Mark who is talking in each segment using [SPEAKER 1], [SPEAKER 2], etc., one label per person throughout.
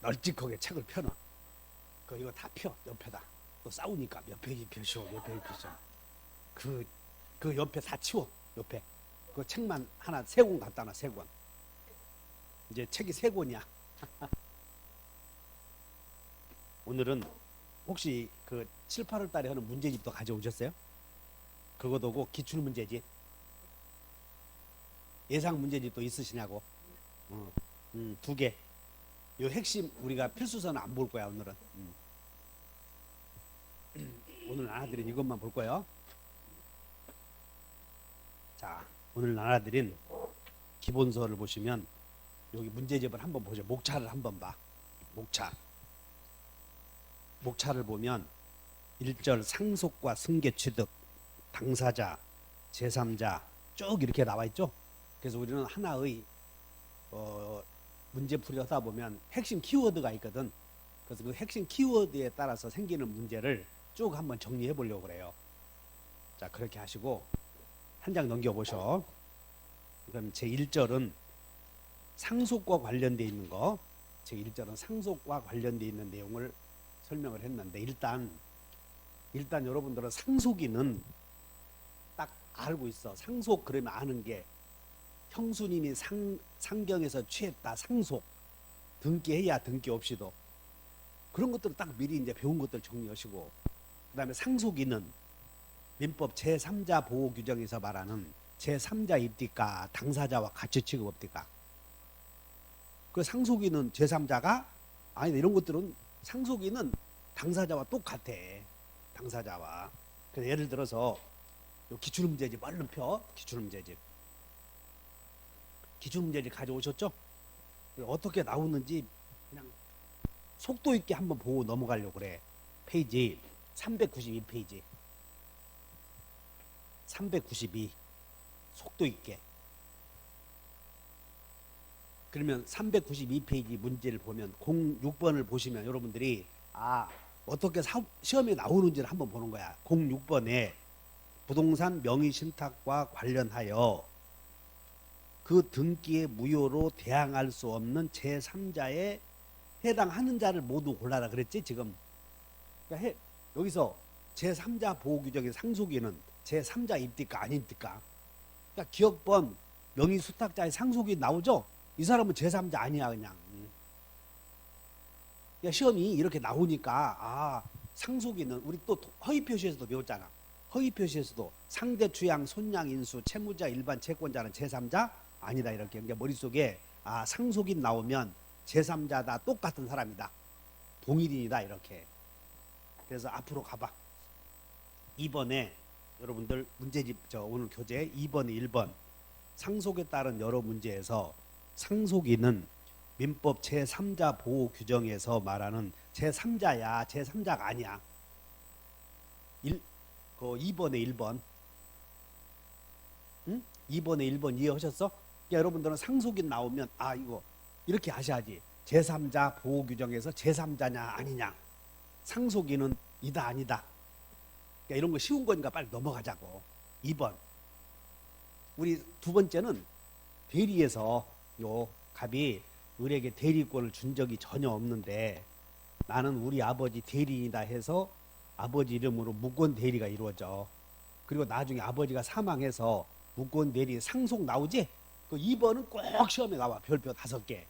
[SPEAKER 1] 널찍하게 책을 펴놔. 이거 다 펴 옆에다. 또 싸우니까 몇 페이지 펴시오, 몇 페이지 펴시오. 그 옆에 다 치워. 옆에 그 책만 하나 세 권 갖다 놔. 세 권. 이제 책이 세 권이야. 오늘은 혹시 그 7, 8월 달에 하는 문제집도 가져오셨어요? 그것도 고 기출 문제집. 예상 문제집도 있으시냐고. 두 개. 요 핵심 우리가 필수서는 안 볼 거야 오늘은. 오늘 나눠드린 이것만 볼 거예요. 자, 오늘 나눠드린 기본서를 보시면 여기 문제집을 한번 보죠. 목차를 한번 봐. 목차를 보면 1절 상속과 승계 취득, 당사자, 제3자 쭉 이렇게 나와 있죠. 그래서 우리는 하나의 문제풀이 하다 보면 핵심 키워드가 있거든. 그래서 그 핵심 키워드에 따라서 생기는 문제를 쭉 한번 정리해 보려고 그래요. 자, 그렇게 하시고 한 장 넘겨보셔. 그럼 제1절은 상속과 관련되어 있는 거, 제1절은 상속과 관련되어 있는 내용을 설명을 했는데 일단 여러분들은 상속인은 딱 알고 있어. 상속 그러면 아는 게 형수님이 상경에서 취했다. 상속 등기해야 등기 없이도 그런 것들을 딱 미리 이제 배운 것들 정리하시고, 그 다음에 상속인은 민법 제3자 보호 규정에서 말하는 제3자 입디까 당사자와 같이 취급합디까. 그 상속인은 제3자가 아니 이런 것들은 상속인은 당사자와 똑같아. 당사자와. 그래서 예를 들어서 요 기출문제집 얼른 펴. 기출문제집 가져오셨죠? 어떻게 나오는지 그냥 속도 있게 한번 보고 넘어가려고 그래. 페이지 392페이지 392 속도 있게. 그러면 392페이지 문제를 보면 06번을 보시면 여러분들이 어떻게 시험에 나오는지를 한번 보는 거야. 06번에 부동산 명의신탁과 관련하여 그 등기의 무효로 대항할 수 없는 제3자에 해당하는 자를 모두 골라라 그랬지 지금. 그러니까 여기서 제3자 보호규정의 상속인은 제3자 입디까 아닙니까? 그러니까 기억번 명의수탁자의 상속인 나오죠? 이 사람은 제3자 아니야 그냥. 그러니까 시험이 이렇게 나오니까 상속인은 우리 또 허위표시에서도 배웠잖아. 허위표시에서도 상대 추양, 손양, 인수, 채무자, 일반 채권자는 제3자 아니다 이렇게. 그러니까 머릿속에 상속인 나오면 제3자다, 똑같은 사람이다, 동일인이다 이렇게. 그래서 앞으로 가봐. 2번에 여러분들 문제집 오늘 교재 2번에 1번 상속에 따른 여러 문제에서 상속인은 민법 제3자 보호 규정에서 말하는 제3자야. 제3자가 아니야. 2번에 1번. 응? 2번에 1번 이해하셨어? 그러니까 여러분들은 상속인 나오면 이거 이렇게 하셔야지. 제3자 보호 규정에서 제3자냐 아니냐. 상속인은 이다 아니다. 그러니까 이런 거 쉬운 거니까 빨리 넘어가자고. 2번. 우리 두 번째는 대리에서 요 갑이 을에게 대리권을 준 적이 전혀 없는데 나는 우리 아버지 대리인이다 해서 아버지 이름으로 무권 대리가 이루어져. 그리고 나중에 아버지가 사망해서 무권 대리 상속 나오지? 그 2번은 꼭 시험에 나와. 별표 5개.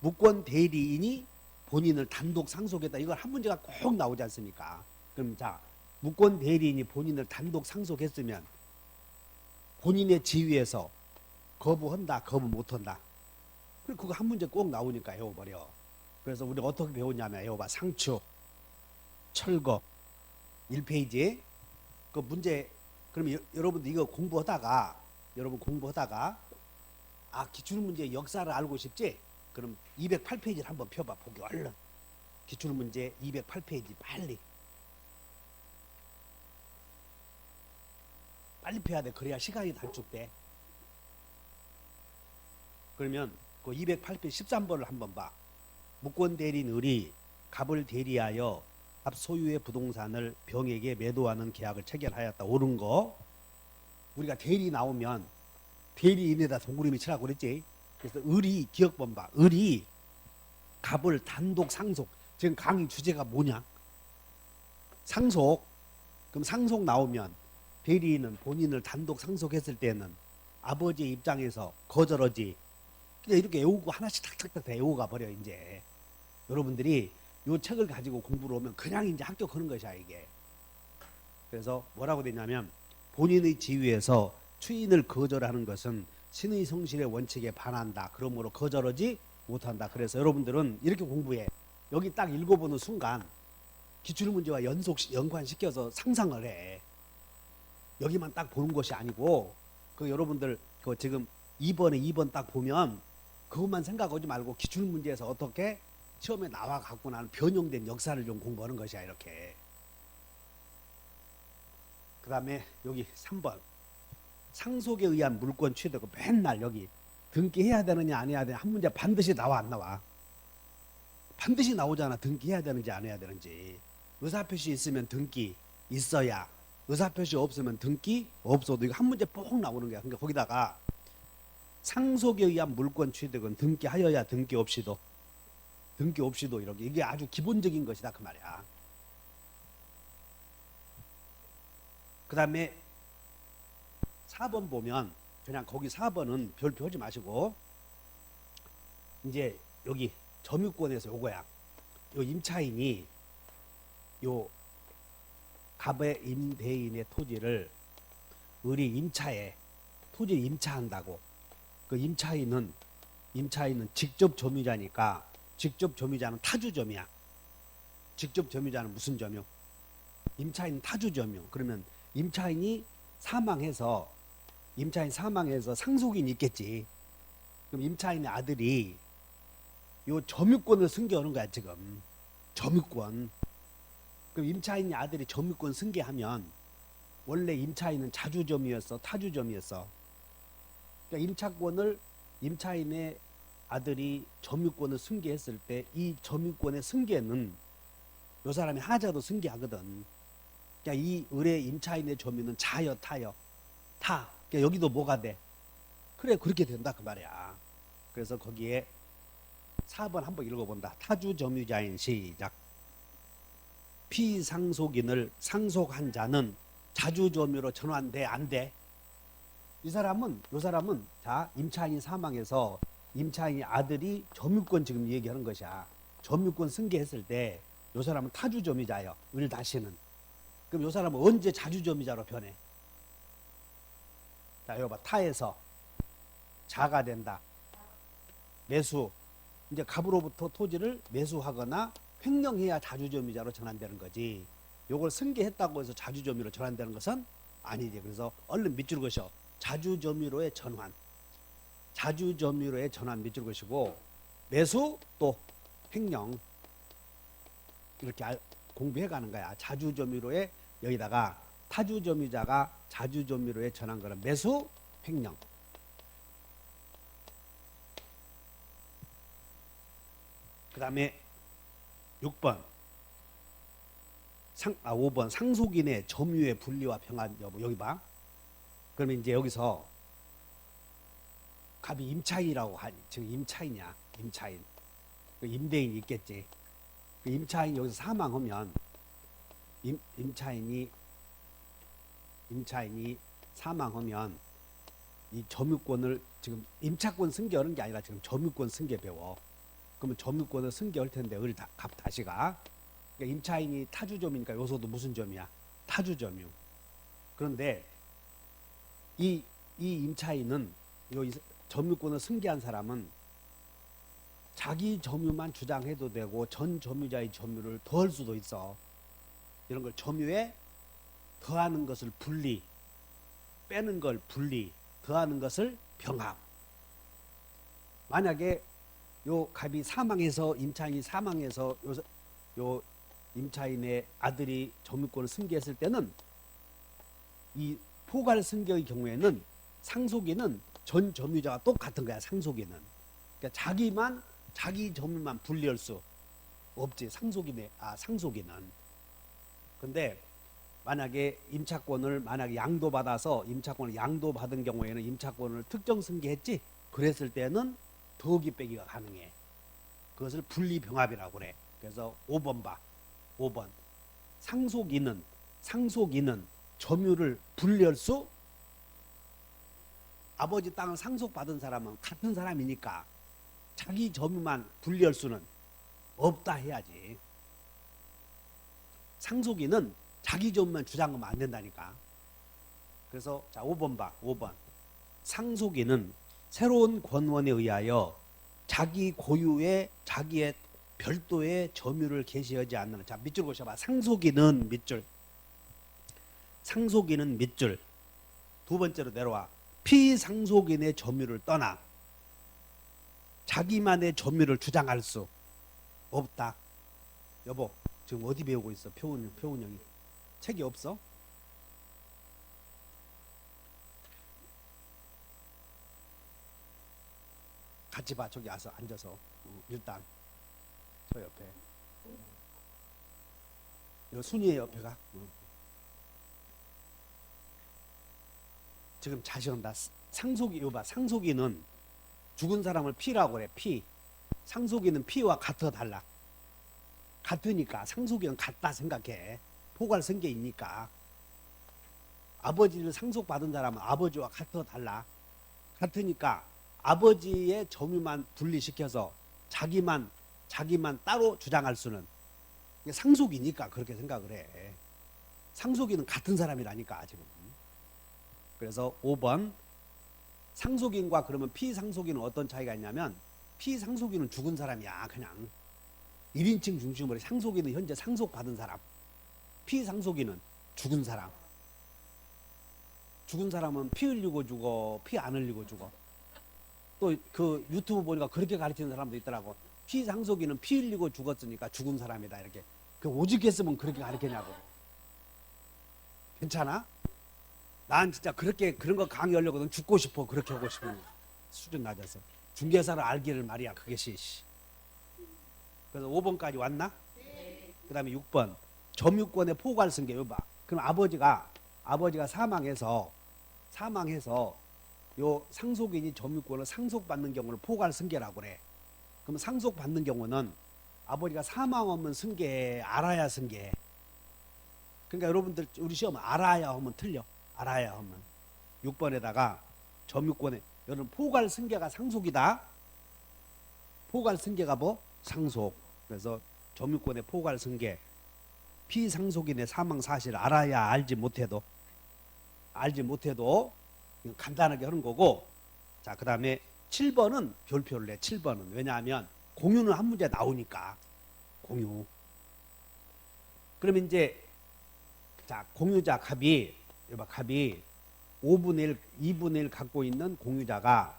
[SPEAKER 1] 무권 대리인이 본인을 단독 상속했다. 이걸 한 문제가 꼭 나오지 않습니까? 그럼 자, 무권 대리인이 본인을 단독 상속했으면 본인의 지위에서 거부한다, 거부 못한다. 그리고 그거 한 문제 꼭 나오니까 외워버려. 그래서 우리가 어떻게 배우냐면 외워봐. 상추, 철거 1페이지 그 문제. 그러면 여러분들 이거 공부하다가 기출문제 역사를 알고 싶지? 그럼 208페이지를 한번 펴봐. 보기 얼른. 기출문제 208페이지 빨리 펴야 돼. 그래야 시간이 단축돼. 그러면 그 208페이지 13번을 한번 봐. 무권 대리인 을이 갑을 대리하여 갑 소유의 부동산을 병에게 매도하는 계약을 체결하였다. 옳은 거. 우리가 대리 나오면 대리인에다 동그라미 치라고 그랬지. 그래서 을이 기억번 봐. 을이 갑을 단독 상속. 지금 강의 주제가 뭐냐? 상속. 그럼 상속 나오면 대리인은 본인을 단독 상속했을 때는 아버지 입장에서 거절하지. 그냥 이렇게 외우고 하나씩 탁탁탁 외우가 버려 이제. 여러분들이 이 책을 가지고 공부를 하면 그냥 이제 합격하는 것이야 이게. 그래서 뭐라고 되냐면 본인의 지위에서 추인을 거절하는 것은 신의 성실의 원칙에 반한다. 그러므로 거절하지 못한다. 그래서 여러분들은 이렇게 공부해. 여기 딱 읽어보는 순간 기출문제와 연관시켜서 상상을 해. 여기만 딱 보는 것이 아니고 그 여러분들 그 지금 2번 딱 보면 그것만 생각하지 말고 기출문제에서 어떻게 시험에 나와 갖고 나는 변형된 역사를 좀 공부하는 것이야 이렇게. 그 다음에 여기 3번 상속에 의한 물권 취득. 맨날 여기 등기해야 되느냐 안 해야 되느냐 한 문제 반드시 나와 안 나와? 반드시 나오잖아. 등기해야 되는지 안 해야 되는지. 의사표시 있으면 등기 있어야, 의사표시 없으면 등기 없어도. 이거 한 문제 꼭 나오는 거야. 그러니까 거기다가 상속에 의한 물권 취득은 등기하여야 등기 없이도 이렇게. 이게 아주 기본적인 것이다 그 말이야. 그 다음에 4번 보면 그냥 거기 4번은 별표 하지 마시고 이제 여기 점유권에서 요거야. 요 임차인이 요 갑의 임대인의 토지를 을이 임차에 토지를 임차한다고. 그 임차인은 직접 점유자니까 직접 점유자는 타주 점유야. 직접 점유자는 무슨 점유? 임차인 타주 점유. 그러면 임차인이 사망해서 상속인이 있겠지. 그럼 임차인의 아들이 요 점유권을 승계하는 거야 지금. 점유권. 그럼 임차인의 아들이 점유권 승계하면 원래 임차인은 자주점유였어, 타주점유였어. 그러니까 임차인의 아들이 점유권을 승계했을 때 이 점유권의 승계는 요 사람이 하자도 승계하거든. 그러니까 이 을의 임차인의 점유는 자여 타여 타. 그러니까 여기도 뭐가 돼? 그래 그렇게 된다 그 말이야. 그래서 거기에 4번 한번 읽어본다. 타주 점유자인 시작. 피상속인을 상속한 자는 자주점유로 전환돼 안 돼? 요 사람은 자 임차인이 사망해서 임차인의 아들이 점유권 지금 얘기하는 것이야. 점유권 승계했을 때 요 사람은 타주점유자예요. 을 다시는. 그럼 요 사람은 언제 자주점유자로 변해? 자 이거 봐. 타에서 자가 된다. 매수. 이제 갑으로부터 토지를 매수하거나 횡령해야 자주점유자로 전환되는 거지. 요걸 승계했다고 해서 자주점유로 전환되는 것은 아니지. 그래서 얼른 밑줄 그으셔. 자주점유로의 전환. 자주점유로의 전환 밑줄 그으시고 매수 또 횡령 이렇게 공부해 가는 거야. 자주점유로의 여기다가 타주점유자가 자주점유로의 전환 거는 매수 횡령. 그 다음에 6번 5번 상속인의 점유의 분리와 평안 여부. 여기 봐. 그러면 이제 여기서 갑이 임차인이라고 하니 지금 임차인이야. 임차인. 그 임대인이 있겠지. 그 임차인이 여기서 사망하면 임차인이 사망하면 이 점유권을 지금 임차권 승계하는 게 아니라 지금 점유권 승계 배워. 그러면 점유권을 승계할 텐데 갑 다시가. 그러니까 임차인이 타주점이니까 요소도 무슨 점이야? 타주점유. 그런데 이 임차인은 점유권을 승계한 사람은 자기 점유만 주장해도 되고 전 점유자의 점유를 더할 수도 있어. 이런 걸 점유에 더하는 것을 분리, 빼는 걸 분리, 더하는 것을 병합. 만약에 요 갑이 사망해서 임차인이 사망해서 요 임차인의 아들이 점유권을 승계했을 때는 이 포괄 승계의 경우에는 상속인은 전 점유자가 똑같은 거야. 상속인은. 그러니까 자기 점유만 분리할 수 없지. 상속인은. 근데 만약에 임차권을 양도받아서 임차권을 양도받은 경우에는 임차권을 특정 승계했지. 그랬을 때는 더하기 빼기가 가능해. 그것을 분리병합이라고 그래. 그래서 5번 봐. 5번. 상속인은 점유를 분리할 수, 아버지 땅을 상속받은 사람은 같은 사람이니까 자기 점유만 분리할 수는 없다 해야지. 상속인은 자기 점유만 주장하면 안 된다니까. 그래서 자 5번 봐. 5번. 상속인은 새로운 권원에 의하여 자기 고유의 자기의 별도의 점유를 개시하지 않는. 자 밑줄 보셔봐. 상속인은 밑줄. 상속인은 밑줄. 두 번째로 내려와. 피상속인의 점유를 떠나 자기만의 점유를 주장할 수 없다. 여보 지금 어디 배우고 있어? 표은영이 책이 없어? 같이 봐. 저기 와서 앉아서 일단 저 옆에 요 순이의 옆에가 지금 자시한다. 상속이 이거 봐. 상속인은 죽은 사람을 피라고 그래. 피. 상속인은 피와 같아 달라. 같으니까 상속인은 같다 생각해. 포괄성계이니까. 아버지를 상속받은 사람은 아버지와 같아 달라. 같으니까 아버지의 점유만 분리시켜서 자기만 따로 주장할 수는, 상속이니까 그렇게 생각을 해. 상속인은 같은 사람이라니까 지금. 그래서 5번. 상속인과 그러면 피상속인은 어떤 차이가 있냐면, 피상속인은 죽은 사람이야. 그냥 1인칭 중심으로. 상속인은 현재 상속받은 사람. 피상속인은 죽은 사람. 죽은 사람은 피 흘리고 죽어, 피 안 흘리고 죽어. 또 그 유튜브 보니까 그렇게 가르치는 사람도 있더라고. 피상속인은 피 흘리고 죽었으니까 죽은 사람이다 이렇게. 그 오직 했으면 그렇게 가르치냐고. 괜찮아? 난 진짜 그런 거 강의하려거든. 죽고 싶어. 그렇게 하고 싶은 수준 낮아서. 중개사를 알기를 말이야. 그것이. 그래서 5번까지 왔나? 네. 그 다음에 6번. 점유권의 포괄승계. 이거 봐. 그럼 아버지가 사망해서 요 상속인이 점유권을 상속받는 경우를 포괄승계라고 그래. 그럼 상속받는 경우는 아버지가 사망하면 승계해, 알아야 승계해. 그러니까 여러분들 우리 시험 알아야 하면 틀려. 알아야 하면. 6번에다가 점유권에 여러분 포괄승계가 상속이다. 포괄승계가 뭐? 상속. 그래서 점유권의 포괄승계. 피상속인의 사망 사실을 알아야 알지 못해도 간단하게 하는 거고. 자, 그 다음에 7번은 별표를 내. 7번은 왜냐하면 공유는 한 문제 나오니까. 공유. 그러면 이제 자 공유자 갑이 5분의 1, 2분의 1 갖고 있는 공유자가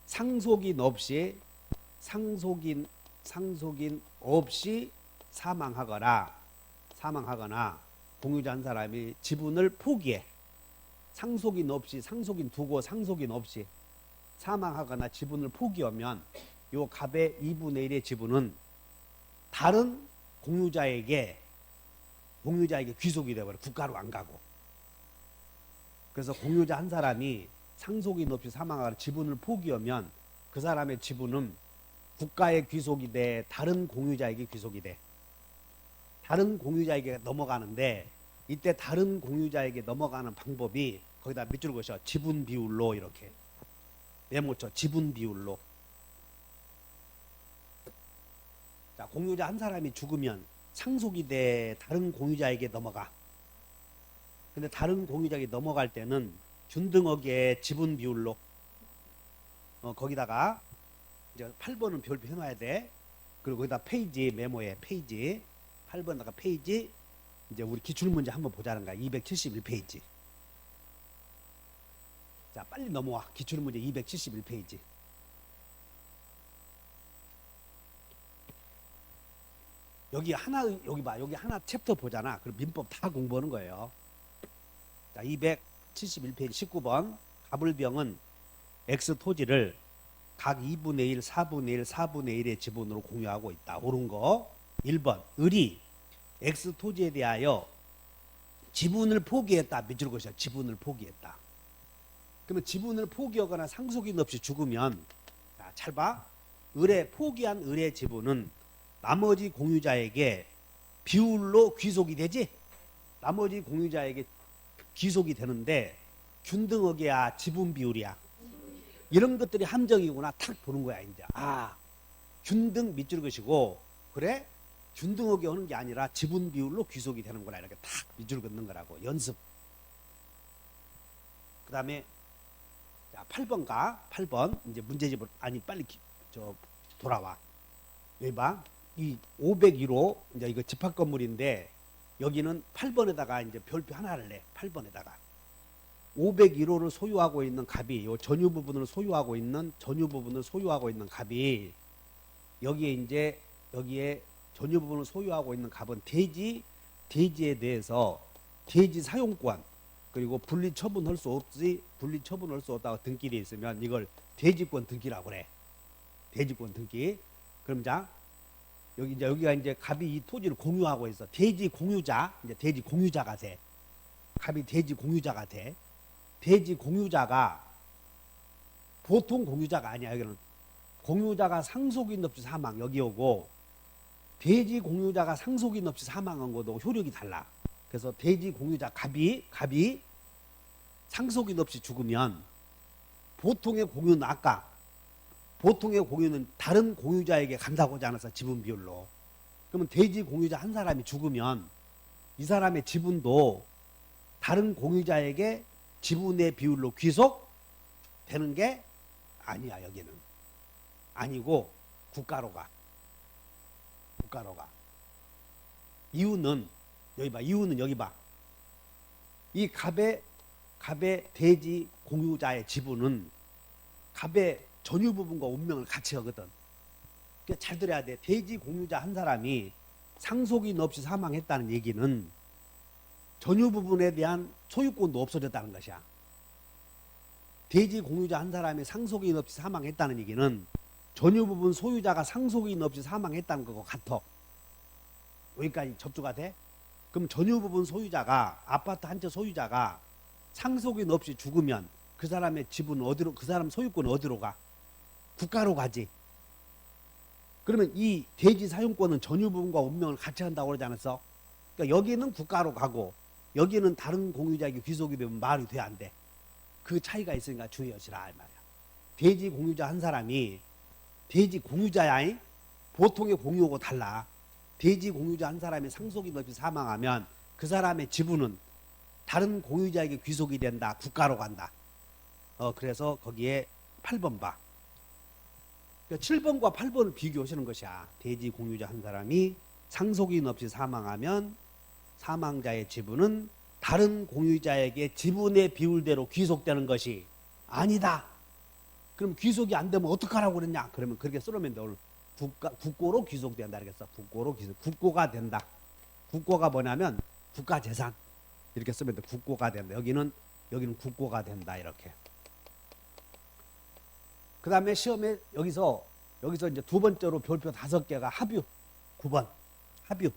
[SPEAKER 1] 상속인 없이 사망하거나 공유자 한 사람이 지분을 포기해. 상속인 두고 상속인 없이 사망하거나 지분을 포기하면 요 갑의 2분의 1의 지분은 다른 공유자에게 귀속이 되어버려. 국가로 안 가고. 그래서 공유자 한 사람이 상속인 없이 사망하거나 지분을 포기하면 그 사람의 지분은 국가에 귀속이 돼, 다른 공유자에게 귀속이 돼. 다른 공유자에게 넘어가는데, 이때 다른 공유자에게 넘어가는 방법이 거기다 밑줄 그으셔. 지분 비율로. 이렇게 메모쳐. 지분 비율로. 자, 공유자 한 사람이 죽으면 상속이 돼, 다른 공유자에게 넘어가. 근데 다른 공유자에게 넘어갈 때는 균등하게 지분 비율로. 거기다가 이제 8번은 별표 해놔야 돼. 그리고 거기다 페이지 메모해. 페이지 8번에다가 페이지. 이제 우리 기출문제 한번 보자는 거야. 271페이지. 자, 빨리 넘어와. 기출문제 271페이지. 여기 하나 챕터 보잖아. 그럼 민법 다 공부하는 거예요. 자, 271페이지 19번. 갑을병은 X 토지를 각 2분의 1, 4분의 1, 4분의 1의 지분으로 공유하고 있다. 옳은 거. 1번. 을이 X 토지에 대하여 지분을 포기했다. 밑줄 그으셔. 지분을 포기했다. 그러면 지분을 포기하거나 상속인 없이 죽으면, 자, 잘 봐. 포기한 을의 지분은 나머지 공유자에게 비율로 귀속이 되지. 나머지 공유자에게 귀속이 되는데 균등하게야 지분 비율이야. 이런 것들이 함정이구나 탁 보는 거야 이제. 아, 균등 밑줄 것이고, 그래 균등하게 하는 게 아니라 지분 비율로 귀속이 되는구나 이렇게 탁 밑줄 긋는 거라고. 연습. 그 다음에 8번 가. 8번 이제 문제집을 아니 빨리 돌아와. 여기 봐. 이 501호 이제 이거 집합 건물인데 여기는 8번에다가 이제 별표 하나를 내. 8번에다가 501호를 소유하고 있는 갑이, 요 전유 부분을 소유하고 있는 갑이, 여기에 전유 부분을 소유하고 있는 갑은 대지에 대해서 대지 사용권, 그리고 분리 처분할 수 없다고 등기돼 있으면 이걸 대지권 등기라고 그래. 대지권 등기. 그럼 자, 여기가 이제 갑이 이 토지를 공유하고 있어. 대지 공유자, 이제 대지 공유자가 돼. 갑이 대지 공유자가 돼. 대지 공유자가 보통 공유자가 아니야. 여기는 공유자가 상속인 없이 사망, 여기 오고, 대지 공유자가 상속인 없이 사망한 것도 효력이 달라. 그래서 대지 공유자 갑이 상속인 없이 죽으면 보통의 공유는 다른 공유자에게 간다고 하지 않았어. 지분 비율로. 그러면 대지 공유자 한 사람이 죽으면 이 사람의 지분도 다른 공유자에게 지분의 비율로 귀속되는 게 아니야. 여기는 아니고 국가로 가. 이유는 여기 봐. 이 갑의 대지 공유자의 지분은 갑의 전유 부분과 운명을 같이 하거든. 그러니까 잘 들어야 돼. 대지 공유자 한 사람이 상속인 없이 사망했다는 얘기는 전유 부분에 대한 소유권도 없어졌다는 것이야. 대지 공유자 한 사람이 상속인 없이 사망했다는 얘기는 전유 부분 소유자가 상속인 없이 사망했다는 것과 같아. 여기까지 접수가 돼? 그럼 전유 부분 소유자가, 아파트 한 채 소유자가 상속인 없이 죽으면 그 사람의 지분은 어디로, 그 사람 소유권은 어디로 가? 국가로 가지. 그러면 이 대지 사용권은 전유 부분과 운명을 같이 한다고 그러지 않았어? 그러니까 여기는 국가로 가고 여기는 다른 공유자에게 귀속이 되면 말이 돼, 안 돼? 그 차이가 있으니까 주의하시라 이 말이야. 대지 공유자 한 사람이 대지 공유자야. 보통의 공유하고 달라. 대지 공유자 한 사람이 상속인 없이 사망하면 그 사람의 지분은 다른 공유자에게 귀속이 된다. 국가로 간다. 그래서 거기에 8번 봐. 그러니까 7번과 8번을 비교하시는 것이야. 대지 공유자 한 사람이 상속인 없이 사망하면 사망자의 지분은 다른 공유자에게 지분의 비율대로 귀속되는 것이 아니다. 그럼 귀속이 안 되면 어떡하라고 그랬냐? 그러면 그렇게 써놓으면 돼. 오늘 국고로 귀속된다 그랬어. 국고로 귀속. 국고가 된다. 국고가 뭐냐면 국가 재산. 이렇게 쓰면 돼. 국고가 된다. 여기는 국고가 된다. 이렇게. 그 다음에 시험에 여기서 이제 두 번째로 별표 5개가 합유. 9번. 합유.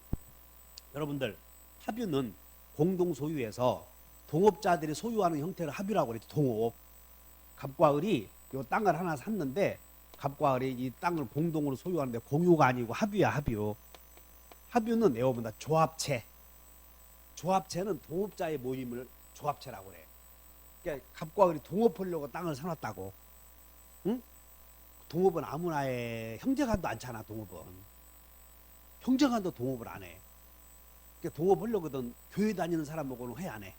[SPEAKER 1] 여러분들, 합유는 공동 소유에서 동업자들이 소유하는 형태를 합유라고 그랬지. 동업. 갑과 을이 이 땅을 하나 샀는데 갑과 을이 이 땅을 공동으로 소유하는데 공유가 아니고 합유야. 합유. 합유는 외워본다. 조합체. 조합체는 동업자의 모임을 조합체라고 그래. 그러니까 갑과 을이 동업하려고 땅을 사놨다고. 응? 동업은 아무나 해. 형제간도 않잖아. 동업은 형제간도 동업을 안 해. 그러니까 동업하려거든. 교회 다니는 사람하고는 회 안 해.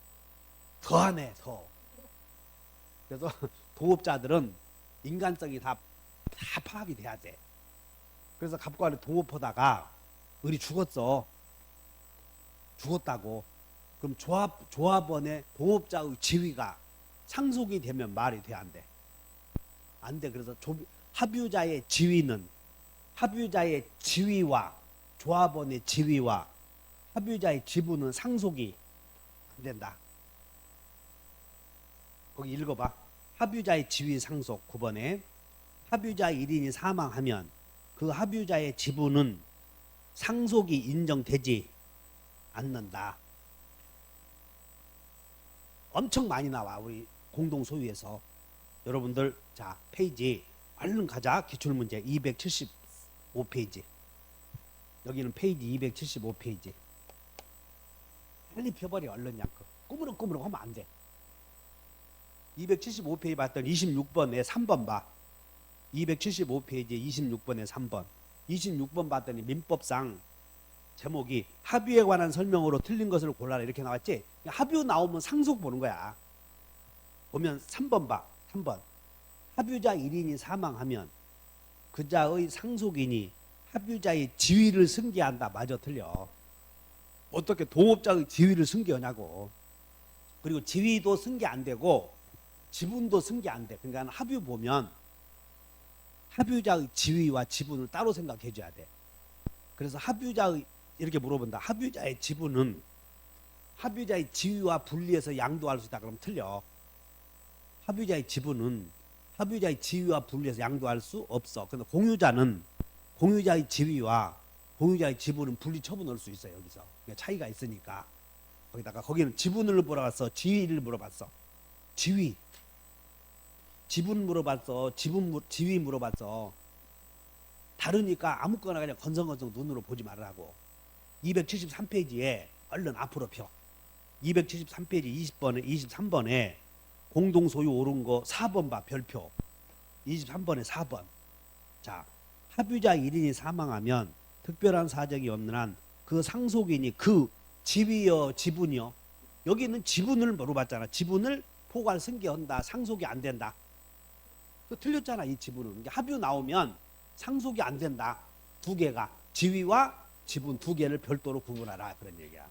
[SPEAKER 1] 더 안 해. 더. 그래서 동업자들은 인간성이 다 파악이 돼야 돼. 그래서 갑과 을이 동업하다가 을이 죽었다고. 그럼 조합원의 동업자의 지위가 상속이 되면 말이 돼, 안 돼? 안 돼. 그래서 합유자의 지위와 조합원의 지위와 합유자의 지분은 상속이 안 된다. 거기 읽어봐. 합유자의 지위 상속 9번에 합유자 1인이 사망하면 그 합유자의 지분은 상속이 인정되지 않는다. 엄청 많이 나와. 우리 공동 소유에서. 여러분들 자 페이지 얼른 가자. 기출문제 275페이지. 여기는 페이지 275페이지. 빨리 펴버려. 얼른 그냥 꾸무럭꾸무럭 하면 안 돼. 275페이지 봤더니 26번에 3번 봐. 275페이지 26번에 3번. 26번 봤더니 민법상 제목이 합의에 관한 설명으로 틀린 것을 골라라 이렇게 나왔지. 합의 나오면 상속 보는 거야. 보면 3번 봐. 3번. 합의자 1인이 사망하면 그자의 상속인이 합의자의 지위를 승계한다. 맞아 틀려. 어떻게 동업자의 지위를 승계하냐고. 그리고 지위도 승계 안 되고 지분도 승계 안 돼. 그러니까 합의 보면 합의자의 지위와 지분을 따로 생각해 줘야 돼. 그래서 합의자의 이렇게 물어본다. 합의자의 지분은 합의자의 지위와 분리해서 양도할 수 있다. 그러면 틀려. 합의자의 지분은 합의자의 지위와 분리해서 양도할 수 없어. 근데 공유자는 공유자의 지위와 공유자의 지분은 분리 처분할 수 있어요. 여기서 그러니까 차이가 있으니까 거기다가 거기는 지분을 물어봤어. 지위를 물어봤어. 지위. 지분 물어봤어. 지위 물어봤어. 다르니까 아무거나 그냥 건성건성 눈으로 보지 말라고. 273페이지에 얼른 앞으로 펴. 273페이지 20번에 23번에 공동소유 옳은 거 4번 봐. 별표. 23번에 4번. 자, 합의자 1인이 사망하면 특별한 사정이 없는 한 그 상속인이 그 지위여 지분이요. 여기는 지분을 물어봤잖아. 지분을 포괄 승계한다. 상속이 안 된다. 그 틀렸잖아. 이 지분은. 합의 나오면 상속이 안 된다. 두 개가 지위와 지분 두 개를 별도로 구분하라. 그런 얘기야.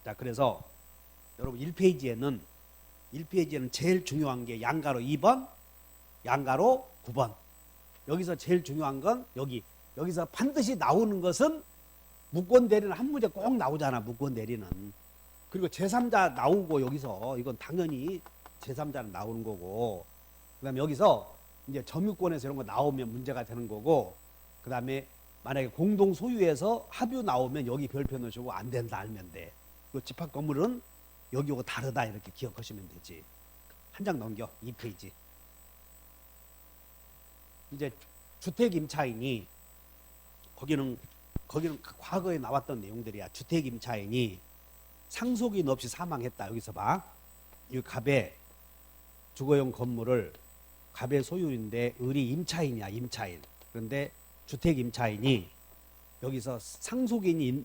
[SPEAKER 1] 자, 그래서 여러분 1페이지에는 제일 중요한 게 양가로 2번, 양가로 9번. 여기서 제일 중요한 건 여기서 반드시 나오는 것은 무권 대리는 한 문제 꼭 나오잖아. 무권 대리는. 그리고 제3자 나오고 여기서 이건 당연히 제3자는 나오는 거고, 그다음에 여기서 이제 점유권에서 이런 거 나오면 문제가 되는 거고, 그다음에 만약에 공동 소유에서 합의 나오면 여기 별표 넣으시고 안 된다 알면 돼. 그 집합 건물은 여기하고 다르다 이렇게 기억하시면 되지. 한 장 넘겨. 2페이지. 이제 주택 임차인이 거기는 과거에 나왔던 내용들이야. 주택 임차인이 상속인 없이 사망했다. 여기서 봐. 이 갑의 주거용 건물을 갑의 소유인데 을이 임차인이야. 임차인. 그런데 주택 임차인이 여기서 상속인이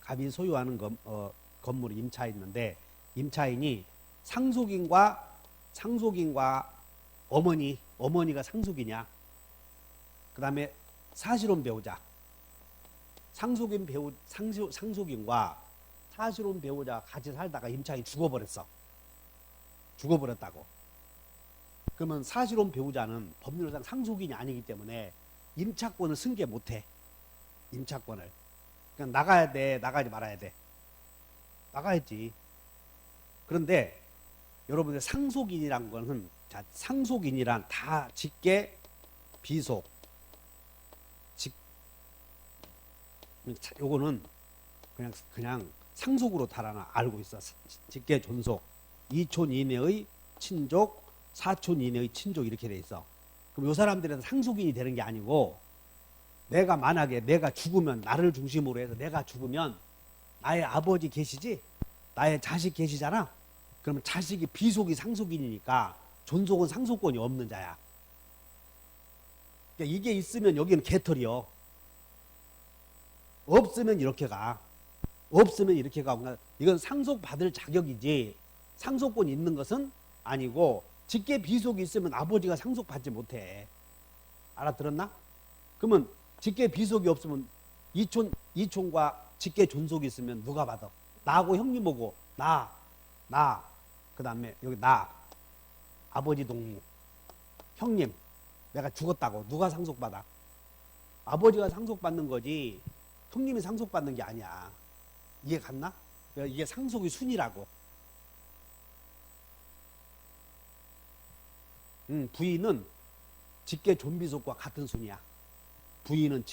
[SPEAKER 1] 갑이 소유하는 건물이 임차인인데 임차인이 상속인과 어머니가 상속이냐. 그 다음에 사실혼 배우자. 상속인과 사실혼 배우자가 같이 살다가 임차인이 죽어버렸다고. 그러면 사실혼 배우자는 법률상 상속인이 아니기 때문에 임차권을 승계 못해. 임차권을. 그냥 나가야 돼. 나가지 말아야 돼. 나가야지. 그런데 여러분들 상속인이란 거는, 자, 상속인이란 다 직계, 비속, 요거는 그냥 상속으로 달아나 알고 있어. 직계 존속, 2촌 이내의 친족, 4촌 이내의 친족 이렇게 돼 있어. 그럼 요 사람들은 상속인이 되는 게 아니고, 내가 만약에 내가 죽으면, 나를 중심으로 해서 내가 죽으면 나의 아버지 계시지? 나의 자식 계시잖아? 그러면 자식이 비속이 상속인이니까 존속은 상속권이 없는 자야. 그러니까 이게 있으면 여기는 개털이요. 없으면 이렇게 가. 없으면 이렇게 가. 그러니까 이건 상속받을 자격이지 상속권이 있는 것은 아니고, 직계 비속이 있으면 아버지가 상속받지 못해. 알아들었나? 그러면 직계 비속이 없으면 이촌과 직계 존속이 있으면 누가 받아? 나하고 형님하고 나 그 다음에 여기 나 아버지 동무 형님 내가 죽었다고 누가 상속받아? 아버지가 상속받는 거지 형님이 상속받는 게 아니야. 이해 갔나? 이게 상속의 순이라고. 부인은 직계 존비속과 같은 순이야. 부인은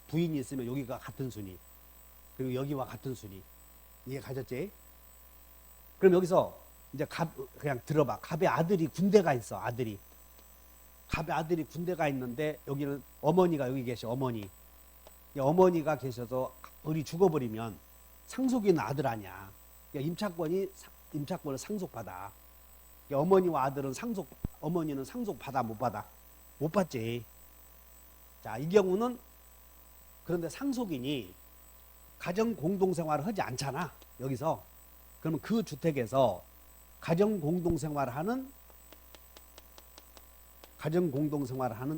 [SPEAKER 1] 부인이 있으면 여기가 같은 순위, 그리고 여기와 같은 순위. 이해 가셨지? 그럼 여기서 이제 그냥 들어봐. 갑의 아들이 군대가 있어. 아들이. 갑의 아들이 군대가 있는데 여기는 어머니가 여기 계셔. 어머니. 어머니가 계셔서 을이 죽어버리면 상속이 있는 아들 아니야. 임차권을 상속받아. 어머니와 아들은 어머니는 상속받아 못 받아? 못 받지. 자, 이 경우는 그런데 상속인이 가정 공동생활을 하지 않잖아. 여기서. 그러면 그 주택에서 가정 공동생활을 하는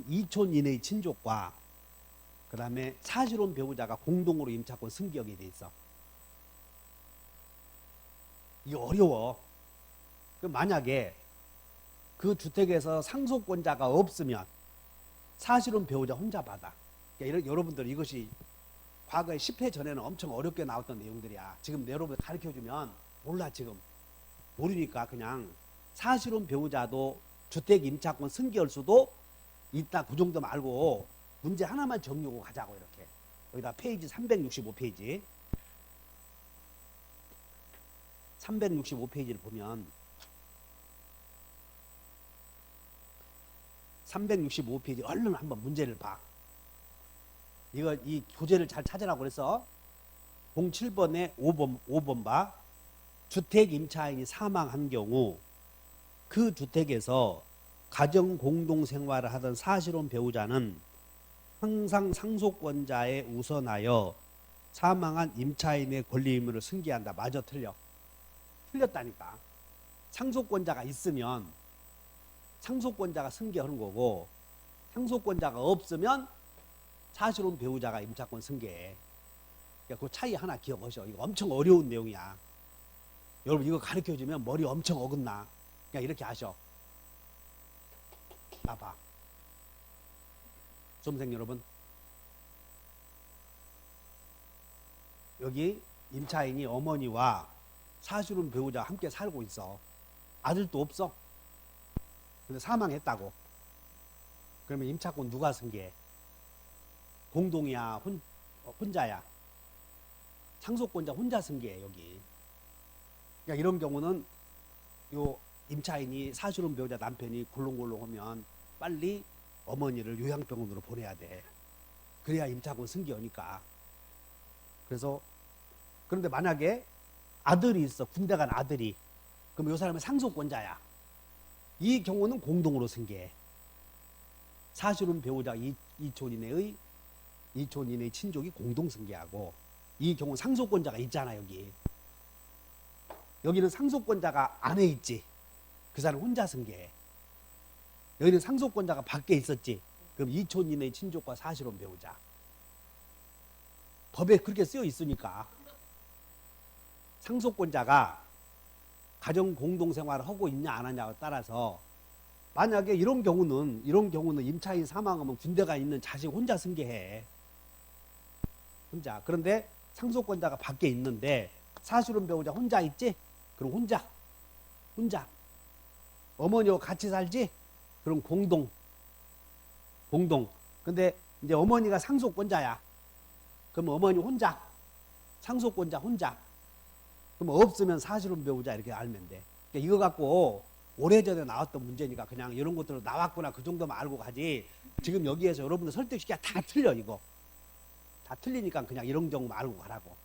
[SPEAKER 1] 이촌 이내의 친족과 그 다음에 사실혼 배우자가 공동으로 임차권 승계하게 돼 있어. 이게 어려워. 만약에 그 주택에서 상속권자가 없으면 사실혼 배우자 혼자 받아. 그러니까 여러분들 이것이 과거에 10회 전에는 엄청 어렵게 나왔던 내용들이야. 지금 여러분 가르쳐주면 몰라. 지금 모르니까 그냥 사실혼 배우자도 주택 임차권 승계할 수도 있다. 그 정도 말고 문제 하나만 정리하고 가자고. 이렇게 여기다 페이지 365페이지 365페이지를 보면 365페이지 얼른 한번 문제를 봐. 이 교재를 잘 찾으라고 그래서 07번에 5번 봐. 주택 임차인이 사망한 경우 그 주택에서 가정 공동 생활을 하던 사실혼 배우자는 항상 상속권자에 우선하여 사망한 임차인의 권리 의무를 승계한다. 맞아, 틀려? 틀렸다니까. 상속권자가 있으면 상속권자가 승계하는 거고, 상속권자가 없으면 사실혼 배우자가 임차권 승계해. 그 차이 하나 기억하셔. 이거 엄청 어려운 내용이야. 여러분 이거 가르쳐주면 머리 엄청 어긋나. 그냥 이렇게 하셔. 봐봐. 수험생 여러분, 여기 임차인이 어머니와 사실혼 배우자와 함께 살고 있어. 아들도 없어. 근데 사망했다고. 그러면 임차권 누가 승계해? 공동이야? 혼자야? 상속권자 혼자 승계해. 여기. 그러니까 이런 경우는 요 임차인이 사실혼 배우자 남편이 굴렁굴렁하면 빨리 어머니를 요양병원으로 보내야 돼. 그래야 임차권 승계하니까. 그래서 그런데 만약에 아들이 있어. 군대 간 아들이. 그럼 이 사람은 상속권자야. 이 경우는 공동으로 승계해. 사실혼 배우자 이촌 이내의 친족이 공동 승계하고, 이 경우 상속권자가 있잖아. 여기는 상속권자가 안에 있지. 그 사람 혼자 승계해. 여기는 상속권자가 밖에 있었지. 그럼 이촌 이내의 친족과 사실혼 배우자. 법에 그렇게 쓰여 있으니까. 상속권자가 가정 공동생활을 하고 있냐 안 하냐에 따라서, 만약에 이런 경우는 임차인 사망하면 군대가 있는 자식 혼자 승계해. 혼자. 그런데 상속권자가 밖에 있는데 사실혼 배우자 혼자 있지? 그럼 혼자. 어머니와 같이 살지? 그럼 공동. 근데 이제 어머니가 상속권자야. 그럼 어머니 혼자. 상속권자 혼자. 그럼 없으면 사실혼 배우자 이렇게 알면 돼. 그러니까 이거 갖고 오래전에 나왔던 문제니까 그냥 이런 것들로 나왔구나 그 정도만 알고 가지. 지금 여기에서 여러분들 설득시키기가 다 틀려. 이거 다 틀리니까 그냥 이런 정도만 알고 가라고.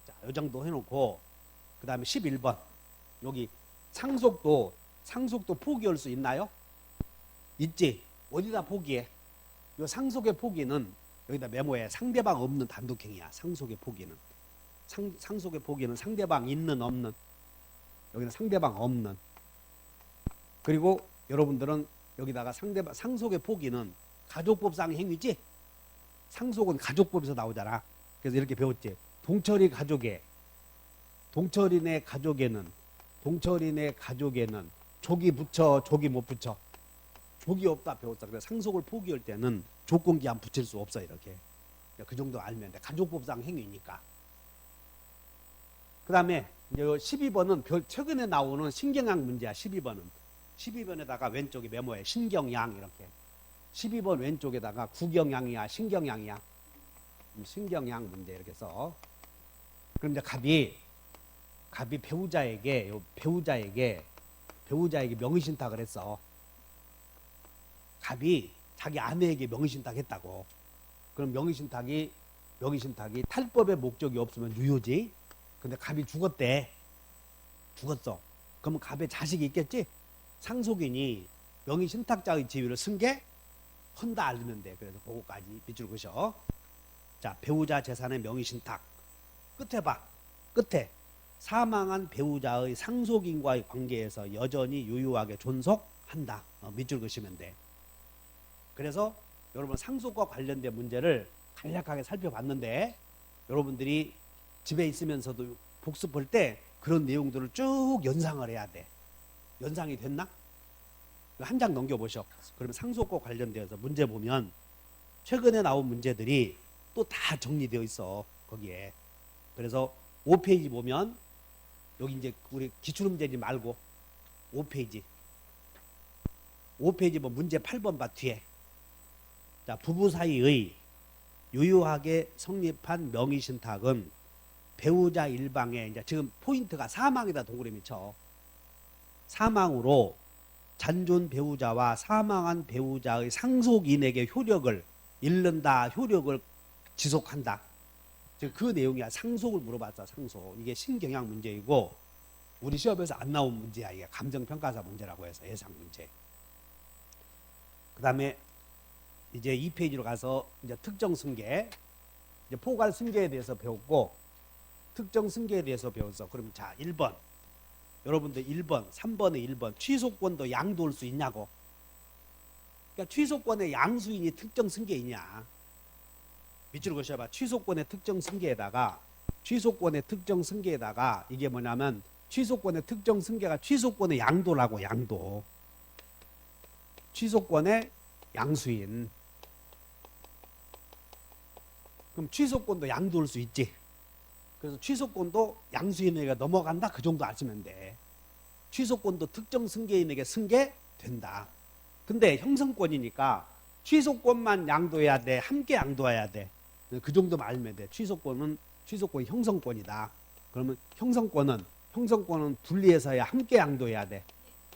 [SPEAKER 1] 자, 이 정도 해놓고 그 다음에 11번 여기 상속도 포기할 수 있나요? 있지. 어디다 포기해? 이 상속의 포기는 여기다 메모해. 상대방 없는 단독행위야. 상속의 포기는. 상속의 포기는 상대방 있는 없는. 여기는 상대방 없는. 그리고 여러분들은 여기다가 상속의 포기는 가족법상 행위지. 상속은 가족법에서 나오잖아. 그래서 이렇게 배웠지. 동철인의 가족에는 족이 붙여, 족이 못 붙여. 족이 없다 배웠다. 그래서 상속을 포기할 때는 조건기 안 붙일 수 없어. 이렇게. 그 정도 알면 돼. 가족법상 행위니까. 그 다음에 12번은 최근에 나오는 신경양 문제야. 12번에다가 왼쪽에 메모해. 신경양 이렇게. 12번 왼쪽에다가 구경양이야, 신경양이야. 신경양 문제 이렇게 써. 그럼 이제 갑이 배우자에게 명의신탁을 했어. 갑이 자기 아내에게 명의신탁했다고. 그럼 명의신탁이 탈법의 목적이 없으면 유효지. 근데 갑이 죽었대. 죽었어. 그러면 갑의 자식이 있겠지? 상속인이 명의신탁자의 지위를 승계한다 알면 돼. 그래서 그거까지 밑줄 그셔. 자, 배우자 재산의 명의신탁. 끝에 봐. 끝에 사망한 배우자의 상속인과의 관계에서 여전히 유효하게 존속한다. 밑줄 그시면 돼. 그래서 여러분 상속과 관련된 문제를 간략하게 살펴봤는데 여러분들이 집에 있으면서도 복습할 때 그런 내용들을 쭉 연상을 해야 돼. 연상이 됐나? 한 장 넘겨보셔. 그러면 상속과 관련되어서 문제 보면 최근에 나온 문제들이 또 다 정리되어 있어. 거기에. 그래서 5페이지 보면 여기 이제 우리 기출문제지 말고 5페이지 뭐 문제 8번 봐 뒤에. 자, 부부 사이의 유효하게 성립한 명의신탁은 배우자 일방에 이제 지금 포인트가 사망이다 동그라미 쳐. 사망으로 잔존 배우자와 사망한 배우자의 상속인에게 효력을 잃는다. 효력을 지속한다. 지금 그 내용이야. 상속을 물어봤다. 상속. 이게 신경향 문제이고 우리 시험에서 안 나온 문제야. 이게 감정평가사 문제라고 해서 예상 문제. 그 다음에 이제 2페이지로 가서 이제 특정 승계, 이제 포괄 승계에 대해서 배웠고 특정 승계에 대해서 배웠어. 그럼 자 1번 여러분들 1번 3번에 1번 취소권도 양도할 수 있냐고. 그러니까 취소권의 양수인이 특정 승계이냐. 밑줄을 그셔봐. 취소권의 특정 승계에다가 이게 뭐냐면 취소권의 특정 승계가 취소권의 양도라고. 양도. 취소권의 양수인. 그럼 취소권도 양도할 수 있지. 그래서 취소권도 양수인에게 넘어간다. 그 정도 아시면 돼. 취소권도 특정 승계인에게 승계된다. 근데 형성권이니까 취소권만 양도해야 돼. 함께 양도해야 돼. 그 정도만 알면 돼. 취소권이 형성권이다. 그러면 형성권은 분리해서야 함께 양도해야 돼.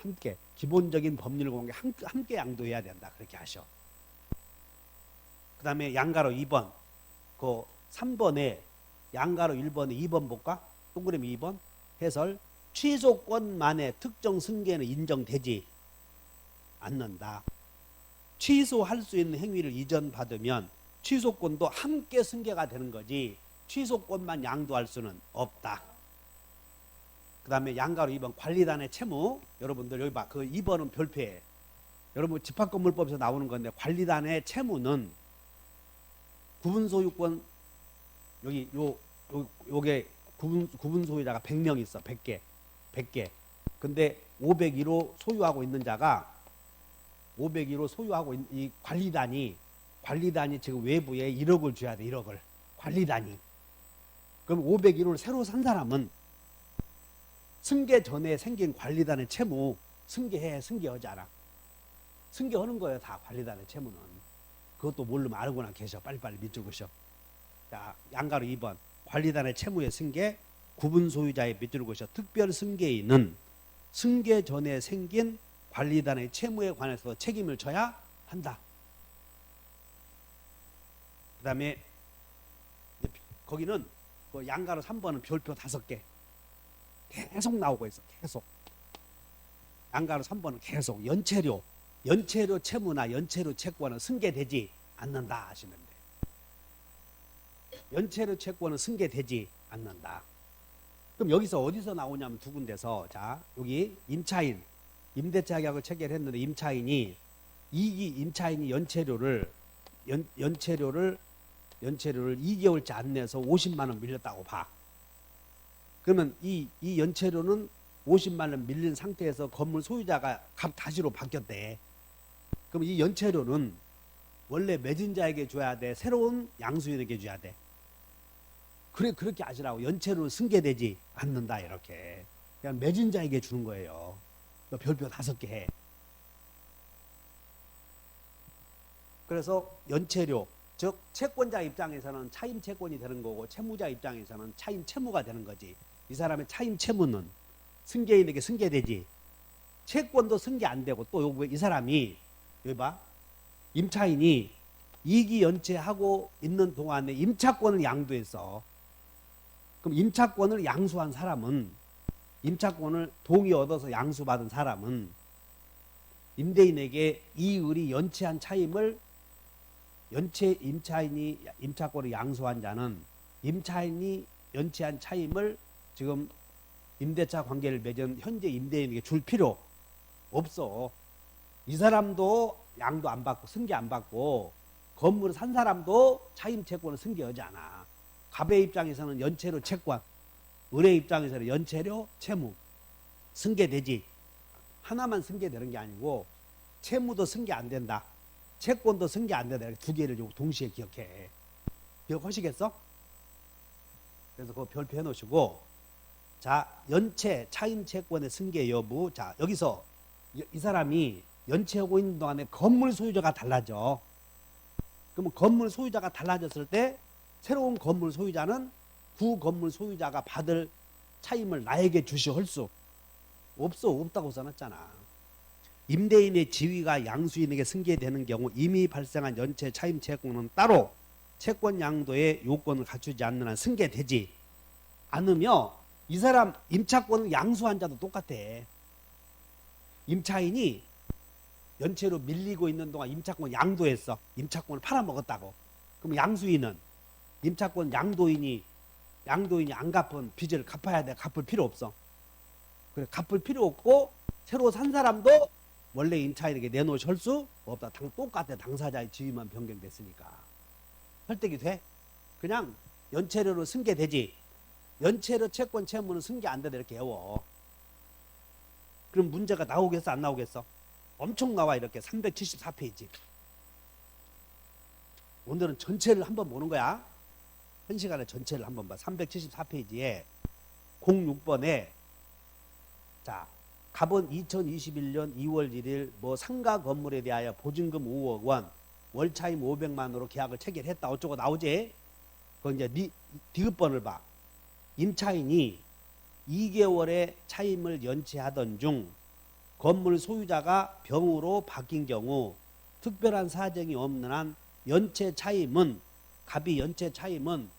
[SPEAKER 1] 함께. 기본적인 법률 관계 함께 양도해야 된다. 그렇게 하셔. 그 다음에 양가로 2번. 그 3번에 양가로 1번에 2번 볼까? 동그라미 2번. 해설. 취소권만의 특정 승계는 인정되지 않는다. 취소할 수 있는 행위를 이전받으면 취소권도 함께 승계가 되는 거지 취소권만 양도할 수는 없다. 그 다음에 양가로 2번 관리단의 채무. 여러분들 여기 봐. 그 2번은 별표에 여러분 집합건물법에서 나오는 건데 관리단의 채무는 구분소유권 여기 요게 구분소유자가 100명 있어. 100개. 근데 501호 소유하고 있는 자가 501호 소유하고 있는 이 관리단이 지금 외부에 1억을 줘야 돼. 1억을. 관리단이. 그럼 501호를 새로 산 사람은 승계 전에 생긴 관리단의 채무 승계하지 않아. 승계하는 거예요. 다 관리단의 채무는. 그것도 모르면 알고나 계셔. 빨리빨리 밑줄 그셔. 자, 양가로 2번 관리단의 채무의 승계 구분 소유자의 밑줄 그셔. 특별 승계인은 승계 전에 생긴 관리단의 채무에 관해서 책임을 져야 한다. 그 다음에 거기는 그 양가로 3번은 별표 5개 계속 나오고 있어. 계속. 양가로 3번은 계속 연체료 채무나 연체료 채권은 승계되지 않는다 하시면 돼. 연체료 채권은 승계되지 않는다. 그럼 여기서 어디서 나오냐면 두 군데서. 자, 여기 임차인 임대차 계약을 체결했는데 임차인이 연체료를 2개월째 안 내서 50만 원 밀렸다고 봐. 그러면 이 연체료는 50만 원 밀린 상태에서 건물 소유자가 값 다시로 바뀌었대. 그럼 이 연체료는 원래 매진자에게 줘야 돼. 새로운 양수인에게 줘야 돼. 그렇게 아시라고. 연체료는 승계되지 않는다. 이렇게. 그냥 매진자에게 주는 거예요. 너 별표 5개 해. 그래서 연체료, 즉 채권자 입장에서는 차임 채권이 되는 거고 채무자 입장에서는 차임 채무가 되는 거지. 이 사람의 차임 채무는 승계인에게 승계되지 채권도 승계 안 되고 또 이 사람이 여기 봐 임차인이 이기 연체하고 있는 동안에 임차권을 양도했어. 그럼 임차권을 양수한 사람은 임차권을 동의 얻어서 양수받은 사람은 임대인에게 이 을이 연체한 차임을 임차인이 임차권을 양수한 자는 임차인이 연체한 차임을 지금 임대차 관계를 맺은 현재 임대인에게 줄 필요 없어. 이 사람도 양도 안 받고 승계 안 받고 건물을 산 사람도 차임 채권을 승계하지 않아. 갑의 입장에서는 연체료 채권, 을의 입장에서는 연체료 채무 승계되지. 하나만 승계되는 게 아니고 채무도 승계 안 된다. 채권도 승계 안 된다. 이렇게 두 개를 동시에 기억해. 기억하시겠어? 그래서 그거 별표 해놓으시고 자 연체 차임 채권의 승계 여부. 자 여기서 이 사람이 연체하고 있는 동안에 건물 소유자가 달라져. 그러면 건물 소유자가 달라졌을 때 새로운 건물 소유자는 구 건물 소유자가 받을 차임을 나에게 주시할 수 없어. 없다고 써놨잖아. 임대인의 지위가 양수인에게 승계되는 경우 이미 발생한 연체 차임 채권은 따로 채권 양도의 요건을 갖추지 않는 한 승계되지 않으며 이 사람 임차권을 양수한 자도 똑같아. 임차인이 연체로 밀리고 있는 동안 임차권 양도했어. 임차권을 팔아먹었다고. 그럼 양수인은 임차권 양도인이 안 갚은 빚을 갚아야 돼. 갚을 필요 없어. 그래 갚을 필요 없고 새로 산 사람도 원래 임차인에게 내놓으실 수 없다. 똑같아. 당사자의 지위만 변경됐으니까. 설득이 돼? 그냥 연체료로 승계되지. 연체료 채권 채무는 승계 안 된다 이렇게 외워. 그럼 문제가 나오겠어 안 나오겠어? 엄청 나와. 이렇게 374페이지. 오늘은 전체를 한번 보는 거야. 한 시간에 전체를 한번 봐. 374페이지에 06번에 자 갑은 2021년 2월 1일 뭐 상가 건물에 대하여 보증금 5억 원 월차임 500만 원으로 계약을 체결했다. 어쩌고 나오지? 그건 이제 디귿번을 봐. 임차인이 2개월의 차임을 연체하던 중 건물 소유자가 병으로 바뀐 경우 특별한 사정이 없는 한 연체 차임은 갑이 연체 차임은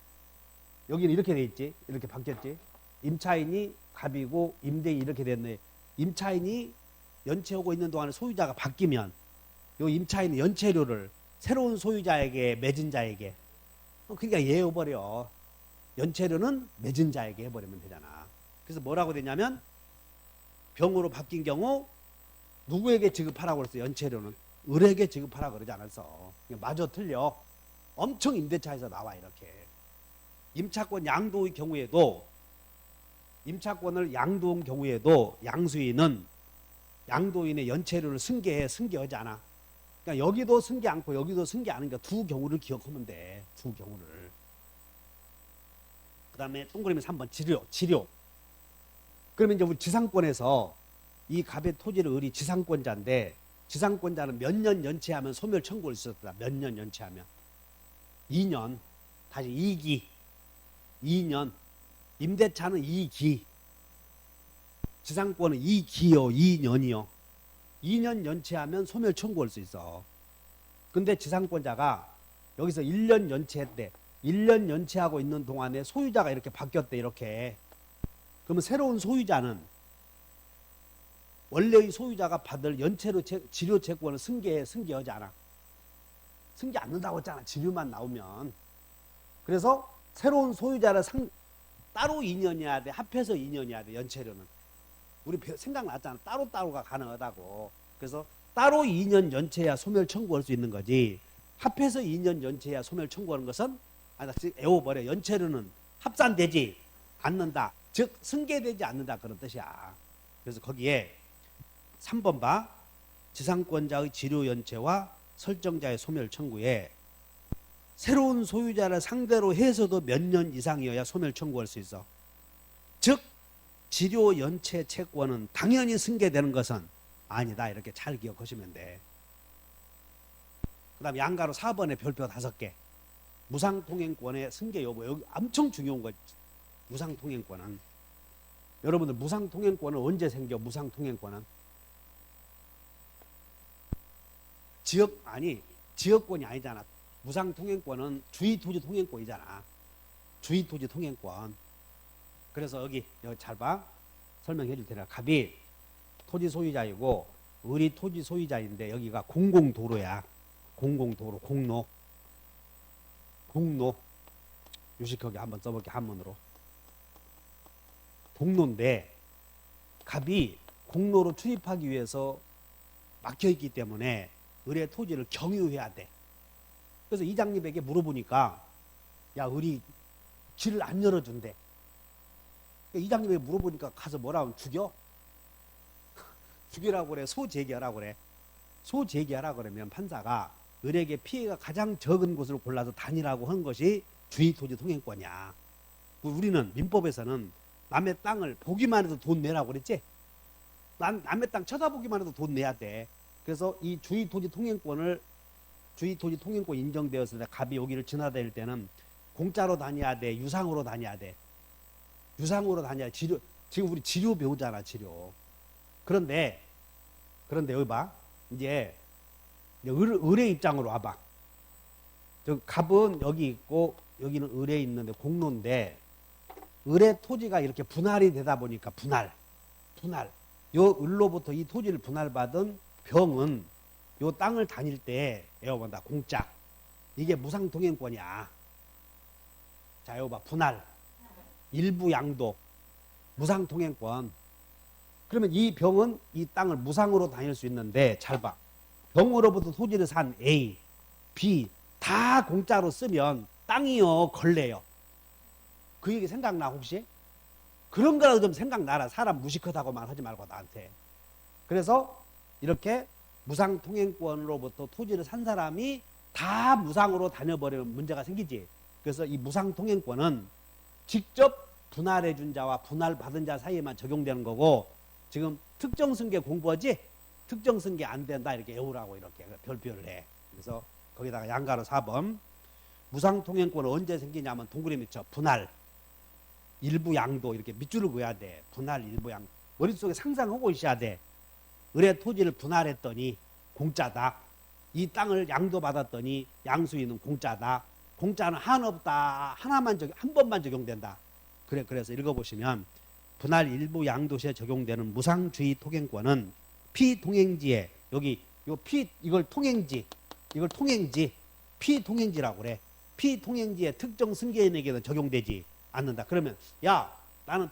[SPEAKER 1] 여기는 이렇게 돼 있지. 이렇게 바뀌었지. 임차인이 갑이고 임대인이 이렇게 됐네. 임차인이 연체하고 있는 동안에 소유자가 바뀌면 요 임차인은 연체료를 새로운 소유자에게 맺은 자에게 그러니까 예해버려. 연체료는 맺은 자에게 해버리면 되잖아. 그래서 뭐라고 되냐면 병으로 바뀐 경우 누구에게 지급하라고 그랬어? 연체료는 을에게 지급하라고 그러지 않았어. 마저 틀려. 엄청 임대차에서 나와. 이렇게 임차권 양도의 경우에도 임차권을 양도한 경우에도 양수인은 양도인의 연체료를 승계하지 않아. 그러니까 여기도 승계 않고 여기도 승계 않으니까 두 경우를 기억하면 돼. 두 경우를. 그 다음에 동그라미 3번 지료. 그러면 이제 우리 지상권에서 이 갑의 토지를 을이 지상권자인데 지상권자는 몇 년 연체하면 소멸 청구를 썼다. 몇 년 연체하면 2년. 다시 2기 2년. 임대차는 2기. 지상권은 2기요. 2년이요. 2년 연체하면 소멸 청구할 수 있어. 근데 지상권자가 여기서 1년 연체했대. 1년 연체하고 있는 동안에 소유자가 이렇게 바뀌었대. 이렇게. 그러면 새로운 소유자는 원래의 소유자가 받을 연체료 지료 채권을 승계하지 않아. 승계 않는다고 했잖아. 지료만 나오면. 그래서 새로운 소유자를 따로 2년이어야 돼. 합해서 2년이어야 돼. 연체료는. 우리 생각났잖아. 따로따로가 가능하다고. 그래서 따로 2년 연체해야 소멸 청구할 수 있는 거지. 합해서 2년 연체해야 소멸 청구하는 것은 애워버려. 연체료는 합산되지 않는다. 즉 승계되지 않는다. 그런 뜻이야. 그래서 거기에 3번 봐. 지상권자의 지료 연체와 설정자의 소멸 청구에 새로운 소유자를 상대로 해서도 몇 년 이상이어야 소멸 청구할 수 있어. 즉 지료 연체 채권은 당연히 승계되는 것은 아니다. 이렇게 잘 기억하시면 돼. 그 다음 양가로 4번에 별표 5개. 무상통행권의 승계 여부. 여기 엄청 중요한 거. 무상통행권은 여러분들 무상통행권은 언제 생겨? 무상통행권은 지역권이 아니잖아. 무상통행권은 주의토지통행권이잖아. 주의토지통행권. 그래서 여기 잘 봐. 설명해 줄 테니까. 갑이 토지 소유자이고 을이 토지 소유자인데 여기가 공공도로야. 공공도로, 공로. 유식하게 한번 써볼게, 한문으로. 공로인데 갑이 공로로 출입하기 위해서 막혀있기 때문에 을의 토지를 경유해야 돼. 그래서 이장님에게 물어보니까 야, 을이 길을 안 열어준대. 이장님에게 물어보니까 가서 뭐라 하면 죽여? 죽이라고 그래. 소재기하라고 그래. 소재기하라고 그러면 판사가 을에게 피해가 가장 적은 곳을 골라서 다니라고 한 것이 주의토지 통행권이야. 우리는 민법에서는 남의 땅을 보기만 해도 돈 내라고 그랬지? 남의 땅 쳐다보기만 해도 돈 내야 돼. 그래서 이 주의토지 통행권을 주의토지 통행권 인정되었을 때 갑이 여기를 지나다닐 때는 공짜로 다녀야 돼? 유상으로 다녀야 돼? 유상으로 다녀야 지금 우리 지료 배우잖아, 지료. 그런데 여기 봐. 이제 을의 입장으로 와봐. 저 갑은 여기 있고 여기는 을에 있는데 공로인데 을의 토지가 이렇게 분할이 되다 보니까 분할. 요 을로부터 이 토지를 분할받은 병은 요 땅을 다닐 때 외워본다. 공짜. 이게 무상통행권이야. 자, 이거 봐. 분할. 일부 양도. 무상통행권. 그러면 이 병은 이 땅을 무상으로 다닐 수 있는데 잘 봐. 병으로부터 토지를 산 A, B 다 공짜로 쓰면 땅이요 걸레요. 그 얘기 생각나 혹시? 그런 거라도 좀 생각나라. 사람 무식하다고만 하지 말고 나한테. 그래서 이렇게 무상통행권으로부터 토지를 산 사람이 다 무상으로 다녀버리면 문제가 생기지. 그래서 이 무상통행권은 직접 분할해준 자와 분할받은 자 사이에만 적용되는 거고, 지금 특정승계 공부하지? 특정승계 안 된다 이렇게 외우라고 이렇게 별표를 해. 그래서 거기다가 양가로 4번. 무상통행권은 언제 생기냐면 동그라미 밑쳐 분할, 일부 양도 이렇게 밑줄을 그어야 돼. 분할, 일부 양. 머릿속에 상상하고 있어야 돼. 을의 토지를 분할했더니 공짜다. 이 땅을 양도받았더니 양수인은 공짜다. 공짜는 하나 없다. 한 번만 적용된다. 그래서 읽어보시면 분할 일부 양도 시에 적용되는 무상주의 통행권은 피동행지에 여기 이걸 통행지 피동행지라고 그래. 피동행지의 특정 승계인에게는 적용되지 않는다. 그러면 야, 나는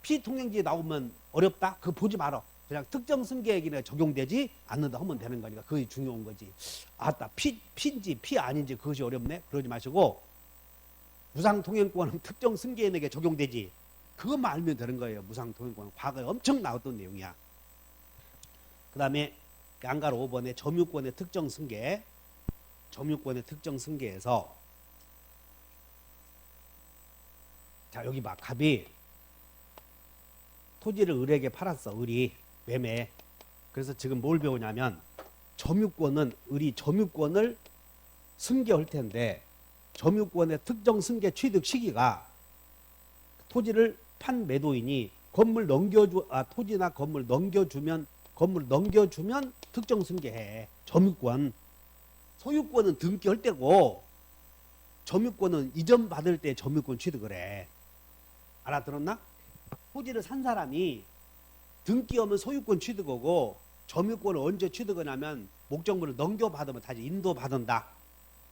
[SPEAKER 1] 피통행지 나오면 어렵다? 그거 보지 마라. 그냥 특정 승계에게는 적용되지 않는다 하면 되는 거니까 그게 중요한 거지. 아따, 피인지 피 아닌지 그것이 어렵네? 그러지 마시고 무상통행권은 특정 승계인에게 적용되지. 그것만 알면 되는 거예요. 무상통행권은 과거에 엄청 나왔던 내용이야. 그 다음에 양가로 5번에 점유권의 특정 승계. 점유권의 특정 승계에서 자, 여기 봐. 갑이 토지를 을에게 팔았어. 을이 매매. 그래서 지금 뭘 배우냐면 점유권은 을이 점유권을 승계할 텐데 점유권의 특정 승계 취득 시기가 토지를 판 매도인이 토지나 건물 넘겨주면 특정 승계해. 점유권. 소유권은 등기할 때고 점유권은 이전 받을 때 점유권 취득을 해. 알아들었나? 토지를 산 사람이 등기하면 소유권 취득하고 점유권을 언제 취득하냐면 목적물을 넘겨받으면 다시 인도받는다.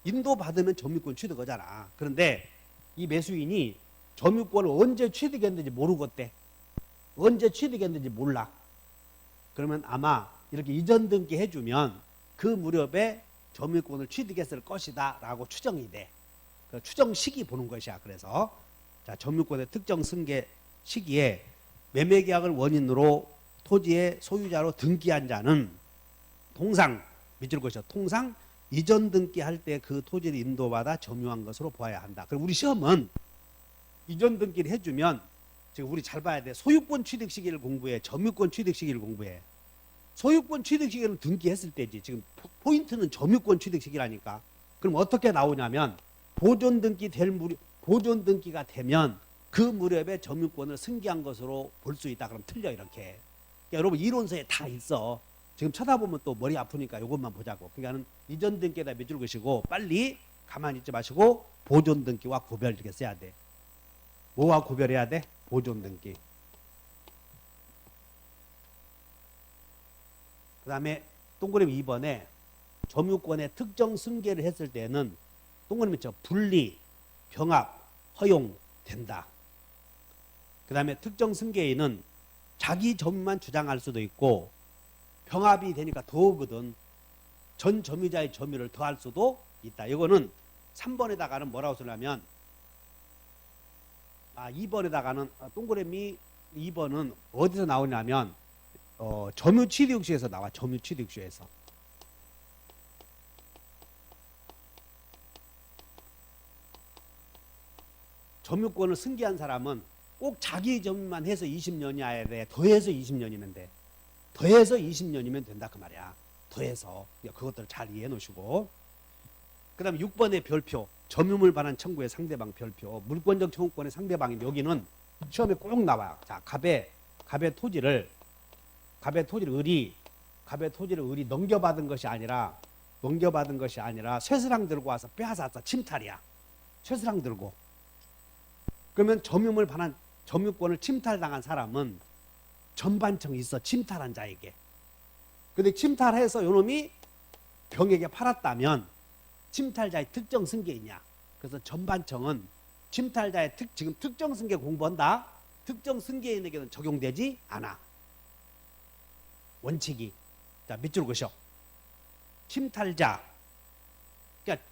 [SPEAKER 1] 인도받으면 점유권 취득하잖아. 그런데 이 매수인이 점유권을 언제 취득했는지 모르겠대. 언제 취득했는지 몰라. 그러면 아마 이렇게 이전 등기 해주면 그 무렵에 점유권을 취득했을 것이다 라고 추정이 돼. 그 추정 시기 보는 것이야. 그래서 자, 점유권의 특정 승계 시기에 매매계약을 원인으로 토지의 소유자로 등기한 자는 통상 밑줄 그으셔. 통상 이전 등기할 때 그 토지를 인도받아 점유한 것으로 보아야 한다. 그럼 우리 시험은 이전 등기를 해주면 지금 우리 잘 봐야 돼. 소유권 취득 시기를 공부해. 점유권 취득 시기를 공부해. 소유권 취득 시기는 등기했을 때지. 지금 포인트는 점유권 취득 시기라니까. 그럼 어떻게 나오냐면 보존 등기가 되면 그 무렵에 점유권을 승계한 것으로 볼 수 있다. 그럼 틀려 이렇게. 그러니까 여러분 이론서에 다 있어. 지금 쳐다보면 또 머리 아프니까 이것만 보자고. 그러니까는 이전 등기에다 몇 줄 것이고 빨리 가만히 있지 마시고 보존 등기와 구별 이렇게 써야 돼. 뭐와 구별해야 돼? 보존 등기. 그 다음에 동그라미 2번에 점유권의 특정 승계를 했을 때는 동그라미 쳐 분리, 병합, 허용된다. 그 다음에 특정 승계인은 자기 점유만 주장할 수도 있고 병합이 되니까 더우거든. 전 점유자의 점유를 더할 수도 있다. 이거는 3번에다가는 뭐라고 쓰냐면 2번에다가는 동그라미 2번은 어디서 나오냐면 점유취득시에서 나와. 점유취득시에서. 점유권을 승계한 사람은 꼭 자기 점유만 해서 20년이어야 돼. 더해서 20년이면 돼. 더해서 20년이면 된다 그 말이야. 더해서. 그것들을 잘 이해해 놓으시고. 그 다음에 6번의 별표. 점유물 반환 청구의 상대방 별표. 물권적 청구권의 상대방이 여기는 시험에 꼭 나와요. 자, 갑의 토지를 을이 넘겨받은 것이 아니라 쇠스랑 들고 와서 빼앗았어. 침탈이야. 쇠스랑 들고. 그러면 점유물 반환 점유권을 침탈당한 사람은 전반청이 있어. 침탈한 자에게. 근데 침탈해서 요놈이 병에게 팔았다면 침탈자의 특정 승계이냐. 그래서 전반청은 침탈자의 지금 특정 승계 공부한다. 특정 승계인에게는 적용되지 않아. 원칙이. 자, 밑줄 그으셔. 침탈자. 그러니까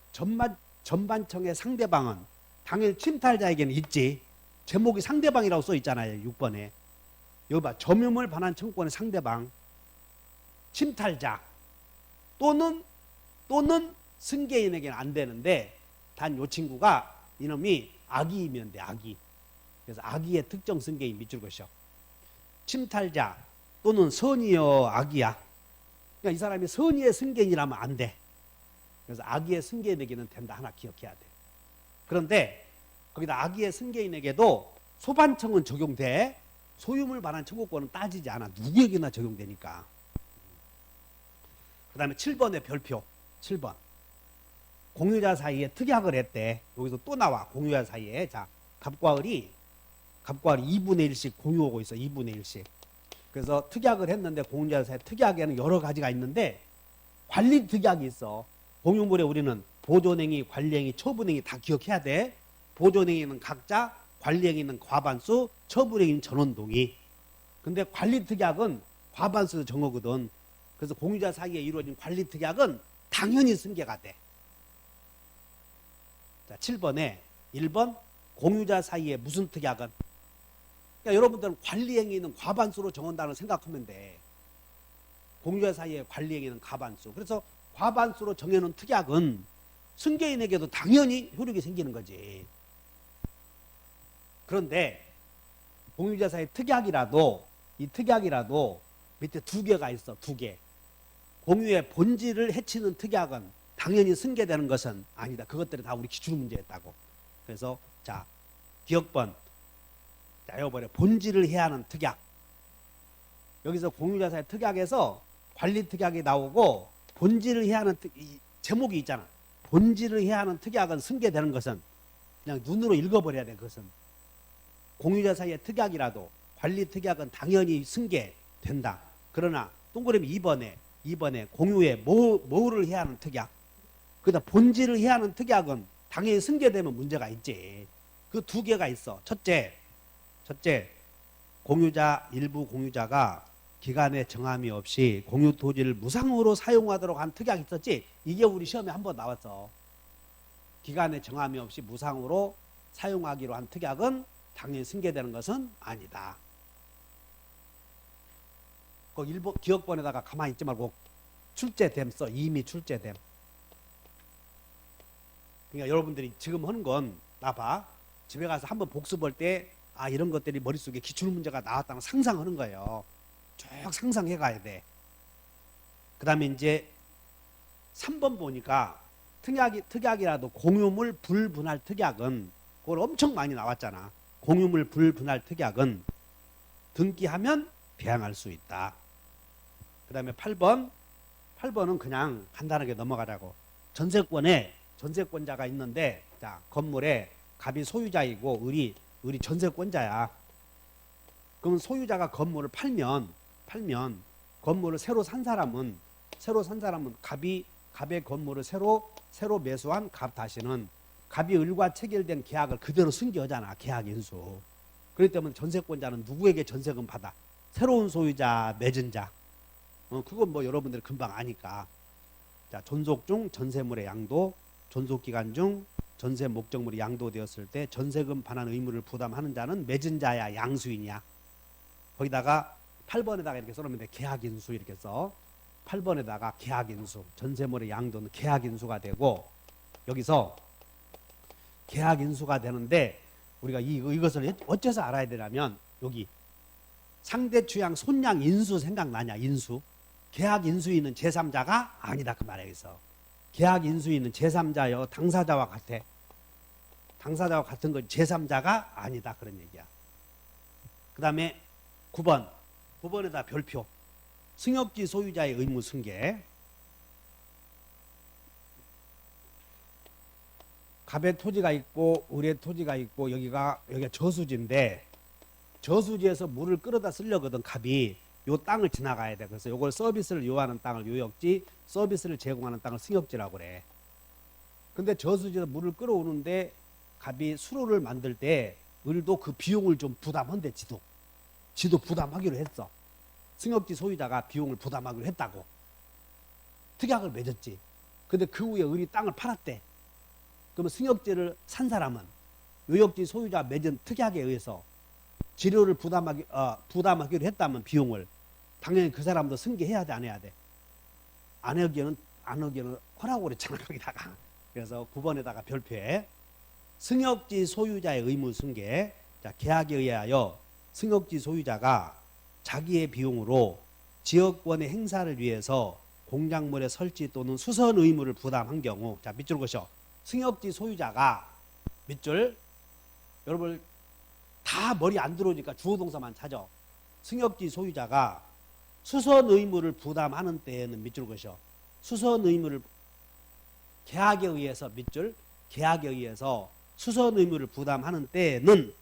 [SPEAKER 1] 전반청의 상대방은 당연히 침탈자에게는 있지. 제목이 상대방이라고 써 있잖아요. 6번에. 여기 봐. 점유물 반환 청구권의 상대방. 침탈자. 또는 승계인에게는 안 되는데 단 요 친구가 이놈이 악의이면 돼. 악의. 그래서 악의의 특정 승계인 밑줄 그으셔. 침탈자 또는 선의여 악의야. 그러니까 이 사람이 선의의 승계인이라면 안 돼. 그래서 악의의 승계인에게는 된다. 하나 기억해야 돼. 그런데 거기다 악의의 승계인에게도 소반청은 적용돼. 소유물 반환 청구권은 따지지 않아. 누구에게나 적용되니까. 그 다음에 7번의 별표. 7번. 공유자 사이에 특약을 했대. 여기서 또 나와. 공유자 사이에. 자, 갑과 을이 2분의 1씩 공유하고 있어. 2분의 1씩. 그래서 특약을 했는데 공유자 사이 특약에는 여러 가지가 있는데 관리 특약이 있어. 공유물에 우리는 보존행위, 관리행위, 처분행위 다 기억해야 돼. 보존행위는 각자, 관리행위는 과반수, 처분행위는 전원동의. 근데 관리특약은 과반수 정하거든. 그래서 공유자 사이에 이루어진 관리특약은 당연히 승계가 돼. 자, 7번에 1번 공유자 사이에 무슨 특약은? 그러니까 여러분들은 관리행위는 과반수로 정한다는 생각하면 돼. 공유자 사이에 관리행위는 과반수. 그래서 과반수로 정해놓은 특약은 승계인에게도 당연히 효력이 생기는 거지. 그런데 공유자 사이 특약이라도 이 특약이라도 밑에 2개가 있어. 2개. 공유의 본질을 해치는 특약은 당연히 승계되는 것은 아니다. 그것들이 다 우리 기출문제였다고. 그래서 자, 기억번. 자, 요번에 본질을 해야 하는 특약. 여기서 공유자 사이 특약에서 관리 특약이 나오고 본질을 해야 하는 이 제목이 있잖아. 본질을 해야 하는 특약은 승계되는 것은 그냥 눈으로 읽어버려야 돼. 그것은 공유자 사이의 특약이라도 관리 특약은 당연히 승계된다. 그러나 동그라미 2번에 공유에 뭐를 해야 하는 특약. 그다음 본질을 해야 하는 특약은 당연히 승계되면 문제가 있지. 그 2개가 있어. 첫째 일부 공유자가 기간에 정함이 없이 공유 토지를 무상으로 사용하도록 한 특약이 있었지. 이게 우리 시험에 한번 나왔어. 기간에 정함이 없이 무상으로 사용하기로 한 특약은 당연히 승계되는 것은 아니다. 그 일본 기억번에다가 가만히 있지 말고 출제됨 써. 이미 출제됨. 그러니까 여러분들이 지금 하는 건 나봐. 집에 가서 한번 복습할 때 이런 것들이 머릿속에 기출문제가 나왔다는 상상하는 거예요. 쭉 상상해 가야 돼. 그 다음에 이제 3번 보니까 특약이라도 공유물 불분할 특약은 그걸 엄청 많이 나왔잖아. 공유물 불분할 특약은 등기하면 배항할 수 있다. 그 다음에 8번은 그냥 간단하게 넘어가자고. 전세권자가 있는데, 자, 건물에 갑이 소유자이고 을이 전세권자야. 그럼 소유자가 건물을 팔면 건물을 새로 산 사람은 갑의 건물을 새로 매수한 갑 다시는 갑이 을과 체결된 계약을 그대로 승계하잖아. 계약 인수. 그렇기 때문에 전세권자는 누구에게 전세금 받아? 새로운 소유자, 맺은 자. 그건 뭐 여러분들이 금방 아니까. 자, 존속 중 전세물의 양도, 존속 기간 중 전세 목적물이 양도되었을 때 전세금 반환 의무를 부담하는 자는 맺은 자야, 양수인이야. 거기다가 8번에다가 이렇게 써놓으면 돼. 계약인수 이렇게 써. 8번에다가 계약인수, 전세물의 양도는 계약인수가 되고, 여기서 계약인수가 되는데 우리가 이것을 어째서 알아야 되냐면, 여기 상대취양 손양 인수 생각나냐? 인수. 계약인수인은 제3자가 아니다 그 말이야. 여기서 계약인수인은 제3자여 당사자와 같아. 당사자와 같은 건 제3자가 아니다 그런 얘기야. 그 다음에 9번에다 별표. 승역지 소유자의 의무 승계. 갑의 토지가 있고 을의 토지가 있고 여기가 저수지인데, 저수지에서 물을 끌어다 쓰려거든. 갑이 요 땅을 지나가야 돼. 그래서 요걸 서비스를 요하는 땅을 요역지, 서비스를 제공하는 땅을 승역지라고 그래. 근데 저수지에서 물을 끌어오는데 갑이 수로를 만들 때 을도 그 비용을 좀 부담한대. 지도 부담하기로 했어. 승역지 소유자가 비용을 부담하기로 했다고. 특약을 맺었지. 근데 그 후에 을이 땅을 팔았대. 그러면 승역지를 산 사람은 요역지 소유자 맺은 특약에 의해서 지료를 부담하기로 했다면 비용을 당연히 그 사람도 승계해야 돼, 안 해야 돼? 안 하기에는 허라고 그랬잖아 거기다가. 그래서 9번에다가 별표에 승역지 소유자의 의무 승계. 자, 계약에 의하여 승역지 소유자가 자기의 비용으로 지역권의 행사를 위해서 공작물의 설치 또는 수선 의무를 부담한 경우, 자, 밑줄 그으셔. 승역지 소유자가 밑줄, 여러분 다 머리 안 들어오니까 주어동사만 찾아. 승역지 소유자가 수선 의무를 부담하는 때에는 밑줄 그으셔. 수선 의무를 계약에 의해서 밑줄, 계약에 의해서 수선 의무를 부담하는 때에는,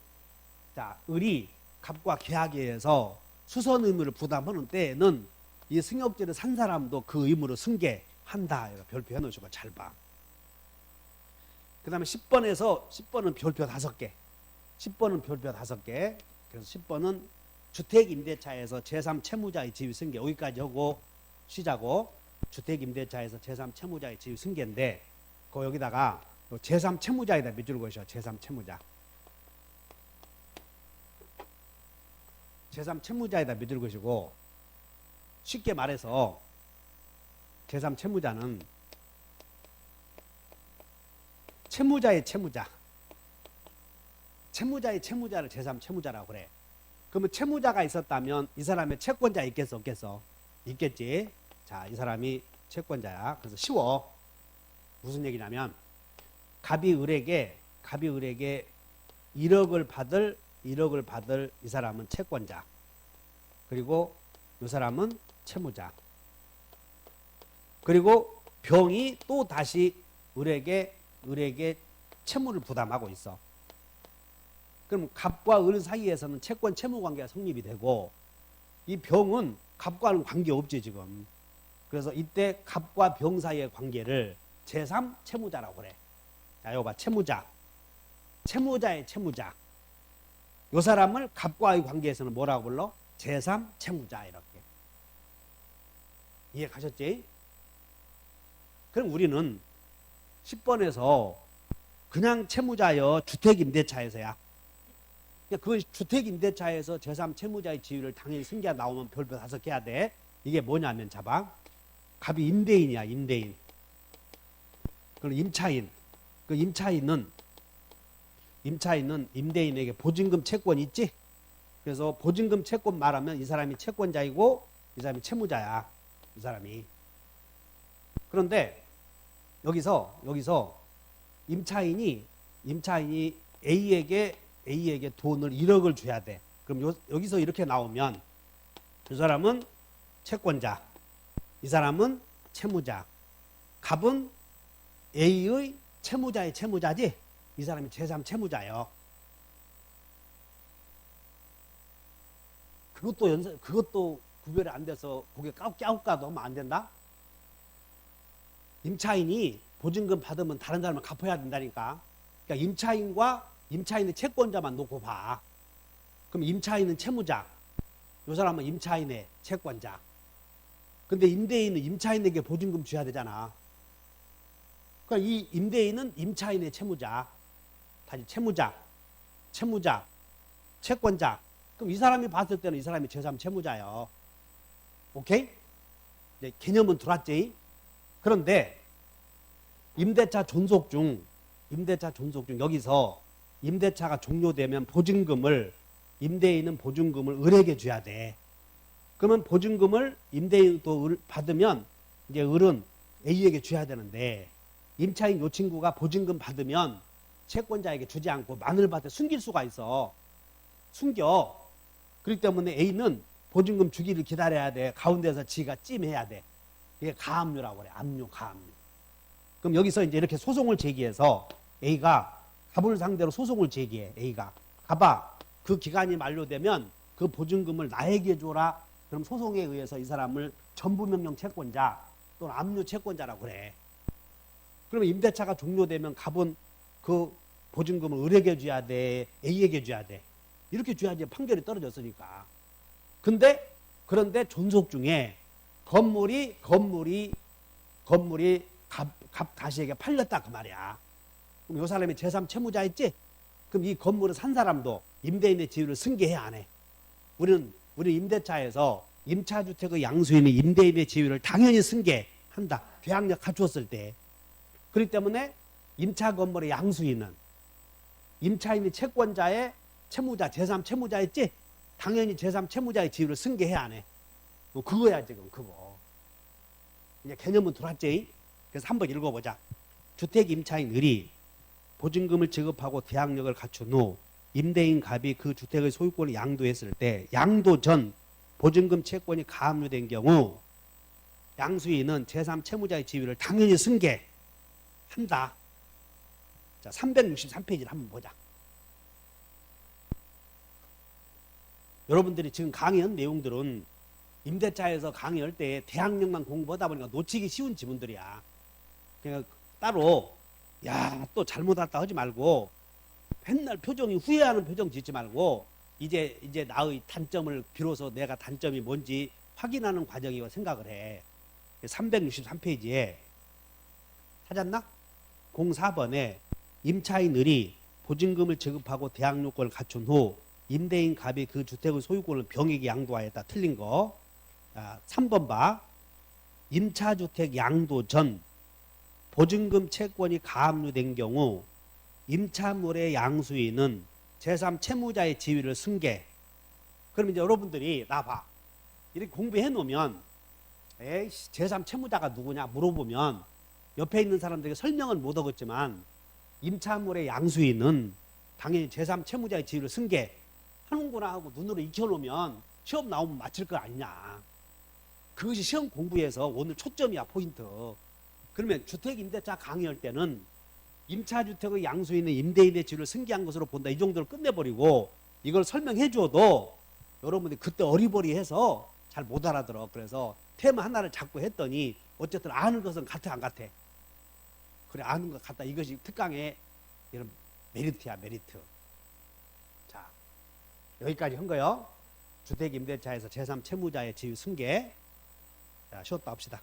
[SPEAKER 1] 자, 을이 갑과 계약에 의해서 수선 의무를 부담하는 때에는 이 승역지를 산 사람도 그 의무를 승계한다. 이거 별표 해놓으시고 잘 봐. 그 다음에 10번은 별표 5개. 10번은 별표 5개. 그래서 10번은 주택임대차에서 제3채무자의 지위 승계. 여기까지 하고 쉬자고. 주택임대차에서 제3채무자의 지위 승계인데, 그 여기다가 제3채무자에다 밑줄 그으셔. 제3채무자. 제3채무자에다 밑줄 그으시고, 쉽게 말해서 제3채무자는 채무자의 채무자. 채무자의 채무자를 제3채무자라고 그래. 그러면 채무자가 있었다면 이 사람의 채권자 있겠어, 없겠어? 있겠지. 자, 이 사람이 채권자야. 그래서 쉬워. 무슨 얘기냐면, 갑이 을에게 1억을 받을 이 사람은 채권자. 그리고 이 사람은 채무자. 그리고 병이 또 다시 을에게 채무를 부담하고 있어. 그럼 갑과 을 사이에서는 채권 채무 관계가 성립이 되고, 이 병은 갑과는 관계 없지 지금. 그래서 이때 갑과 병 사이의 관계를 제3 채무자라고 그래. 자, 이거 봐. 채무자의 채무자. 이 사람을 갑과의 관계에서는 뭐라고 불러? 제3 채무자. 이렇게. 이해 가셨지? 그럼 우리는 10번에서 그냥 채무자여 주택임대차에서야. 그건 주택임대차에서 제3 채무자의 지위를 당연히 승계가 나오면 별표 5개 해야 돼. 이게 뭐냐면 잡아. 갑이 임대인이야. 임대인. 그리고 임차인. 그 임차인은 임대인에게 보증금 채권 있지? 그래서 보증금 채권 말하면 이 사람이 채권자이고 이 사람이 채무자야. 이 사람이. 그런데 여기서 임차인이 A에게 A에게 돈을 1억을 줘야 돼. 그럼 여기서 이렇게 나오면 이 사람은 채권자, 이 사람은 채무자. 갑은 A의 채무자의 채무자지? 이 사람이 제3 채무자예요. 그것도 구별이 안 돼서 고개 까웃까도 하면 안 된다? 임차인이 보증금 받으면 다른 사람을 갚아야 된다니까. 그러니까 임차인의 채권자만 놓고 봐. 그럼 임차인은 채무자, 이 사람은 임차인의 채권자. 근데 임대인은 임차인에게 보증금 줘야 되잖아. 그러니까 이 임대인은 임차인의 채무자, 다시 채무자, 채권자. 그럼 이 사람이 봤을 때는 이 사람이 제3 채무자예요. 오케이? 네, 개념은 들어왔지? 그런데 임대차 존속 중 여기서 임대차가 종료되면 임대인은 보증금을 을에게 줘야 돼. 그러면 보증금을 임대인도 받으면 이제 을은 A에게 줘야 되는데, 임차인 요 친구가 보증금 받으면 채권자에게 주지 않고 마늘밭에 숨길 수가 있어. 숨겨. 그렇기 때문에 A는 보증금 주기를 기다려야 돼. 가운데서 지가 찜해야 돼. 이게 가압류라고 그래. 압류, 가압류. 그럼 여기서 이제 이렇게 소송을 제기해서 A가 갑을 상대로 소송을 제기해. A가 갑아, 그 기간이 만료되면 그 보증금을 나에게 줘라. 그럼 소송에 의해서 이 사람을 전부명령 채권자 또는 압류 채권자라고 그래. 그러면 임대차가 종료되면 갑은 그 보증금을 을에게 줘야 돼, A에게 줘야 돼. 이렇게 줘야지 판결이 떨어졌으니까. 그런데 존속 중에 건물이 갑 다시에게 팔렸다 그 말이야. 그럼 이 사람이 제3 채무자였지? 그럼 이 건물을 산 사람도 임대인의 지위를 승계해야 안 해. 우리는 임대차에서 임차주택의 양수인이 임대인의 지위를 당연히 승계한다. 계약력 갖추었을 때. 그렇기 때문에 임차 건물의 양수인은 임차인이 채권자의 채무자, 제3 채무자였지? 당연히 제3 채무자의 지위를 승계해야 안 해. 그거야 지금 그거. 이제 개념은 들어왔지? 그래서 한번 읽어보자. 주택 임차인 을이 보증금을 지급하고 계약력을 갖춘 후 임대인 갑이 그 주택의 소유권을 양도했을 때 양도 전 보증금 채권이 가압류된 경우 양수인은 제3 채무자의 지위를 당연히 승계한다. 자, 363페이지를 한번 보자. 여러분들이 지금 강의한 내용들은 임대차에서 강의할 때 대학력만 공부하다 보니까 놓치기 쉬운 지문들이야. 그러니까 따로 또 잘못 왔다 하지 말고 맨날 표정이 후회하는 표정 짓지 말고 이제 나의 단점을 비로소 내가 단점이 뭔지 확인하는 과정이라고 생각을 해. 363페이지에 찾았나? 04번에 임차인 을이 보증금을 지급하고 대항요건을 갖춘 후 임대인 갑이 그 주택의 소유권을 병에게 양도하였다. 틀린 거. 3번 봐. 임차주택 양도 전 보증금 채권이 가압류된 경우 임차물의 양수인은 제3 채무자의 지위를 승계. 그럼 이제 여러분들이 나 봐. 이렇게 공부해 놓으면 에이씨 제3 채무자가 누구냐 물어보면 옆에 있는 사람들에게 설명은 못 하겠지만 임차물의 양수인은 당연히 제3 채무자의 지위를 승계하는구나 하고 눈으로 익혀놓으면 시험 나오면 맞힐 거 아니냐. 그것이 시험 공부에서 오늘 초점이야, 포인트. 그러면 주택임대차 강의할 때는 임차주택의 양수인은 임대인의 지위를 승계한 것으로 본다. 이 정도로 끝내버리고 이걸 설명해 줘도 여러분들이 그때 어리버리해서 잘 못 알아들어. 그래서 테마 하나를 잡고 했더니 어쨌든 아는 것은 같아 안 같아? 그래, 아는 것 같다. 이것이 특강의 이런 메리트야, 메리트. 자, 여기까지 한 거요. 주택임대차에서 제3 채무자의 지위 승계. 자, 쉬었다 합시다.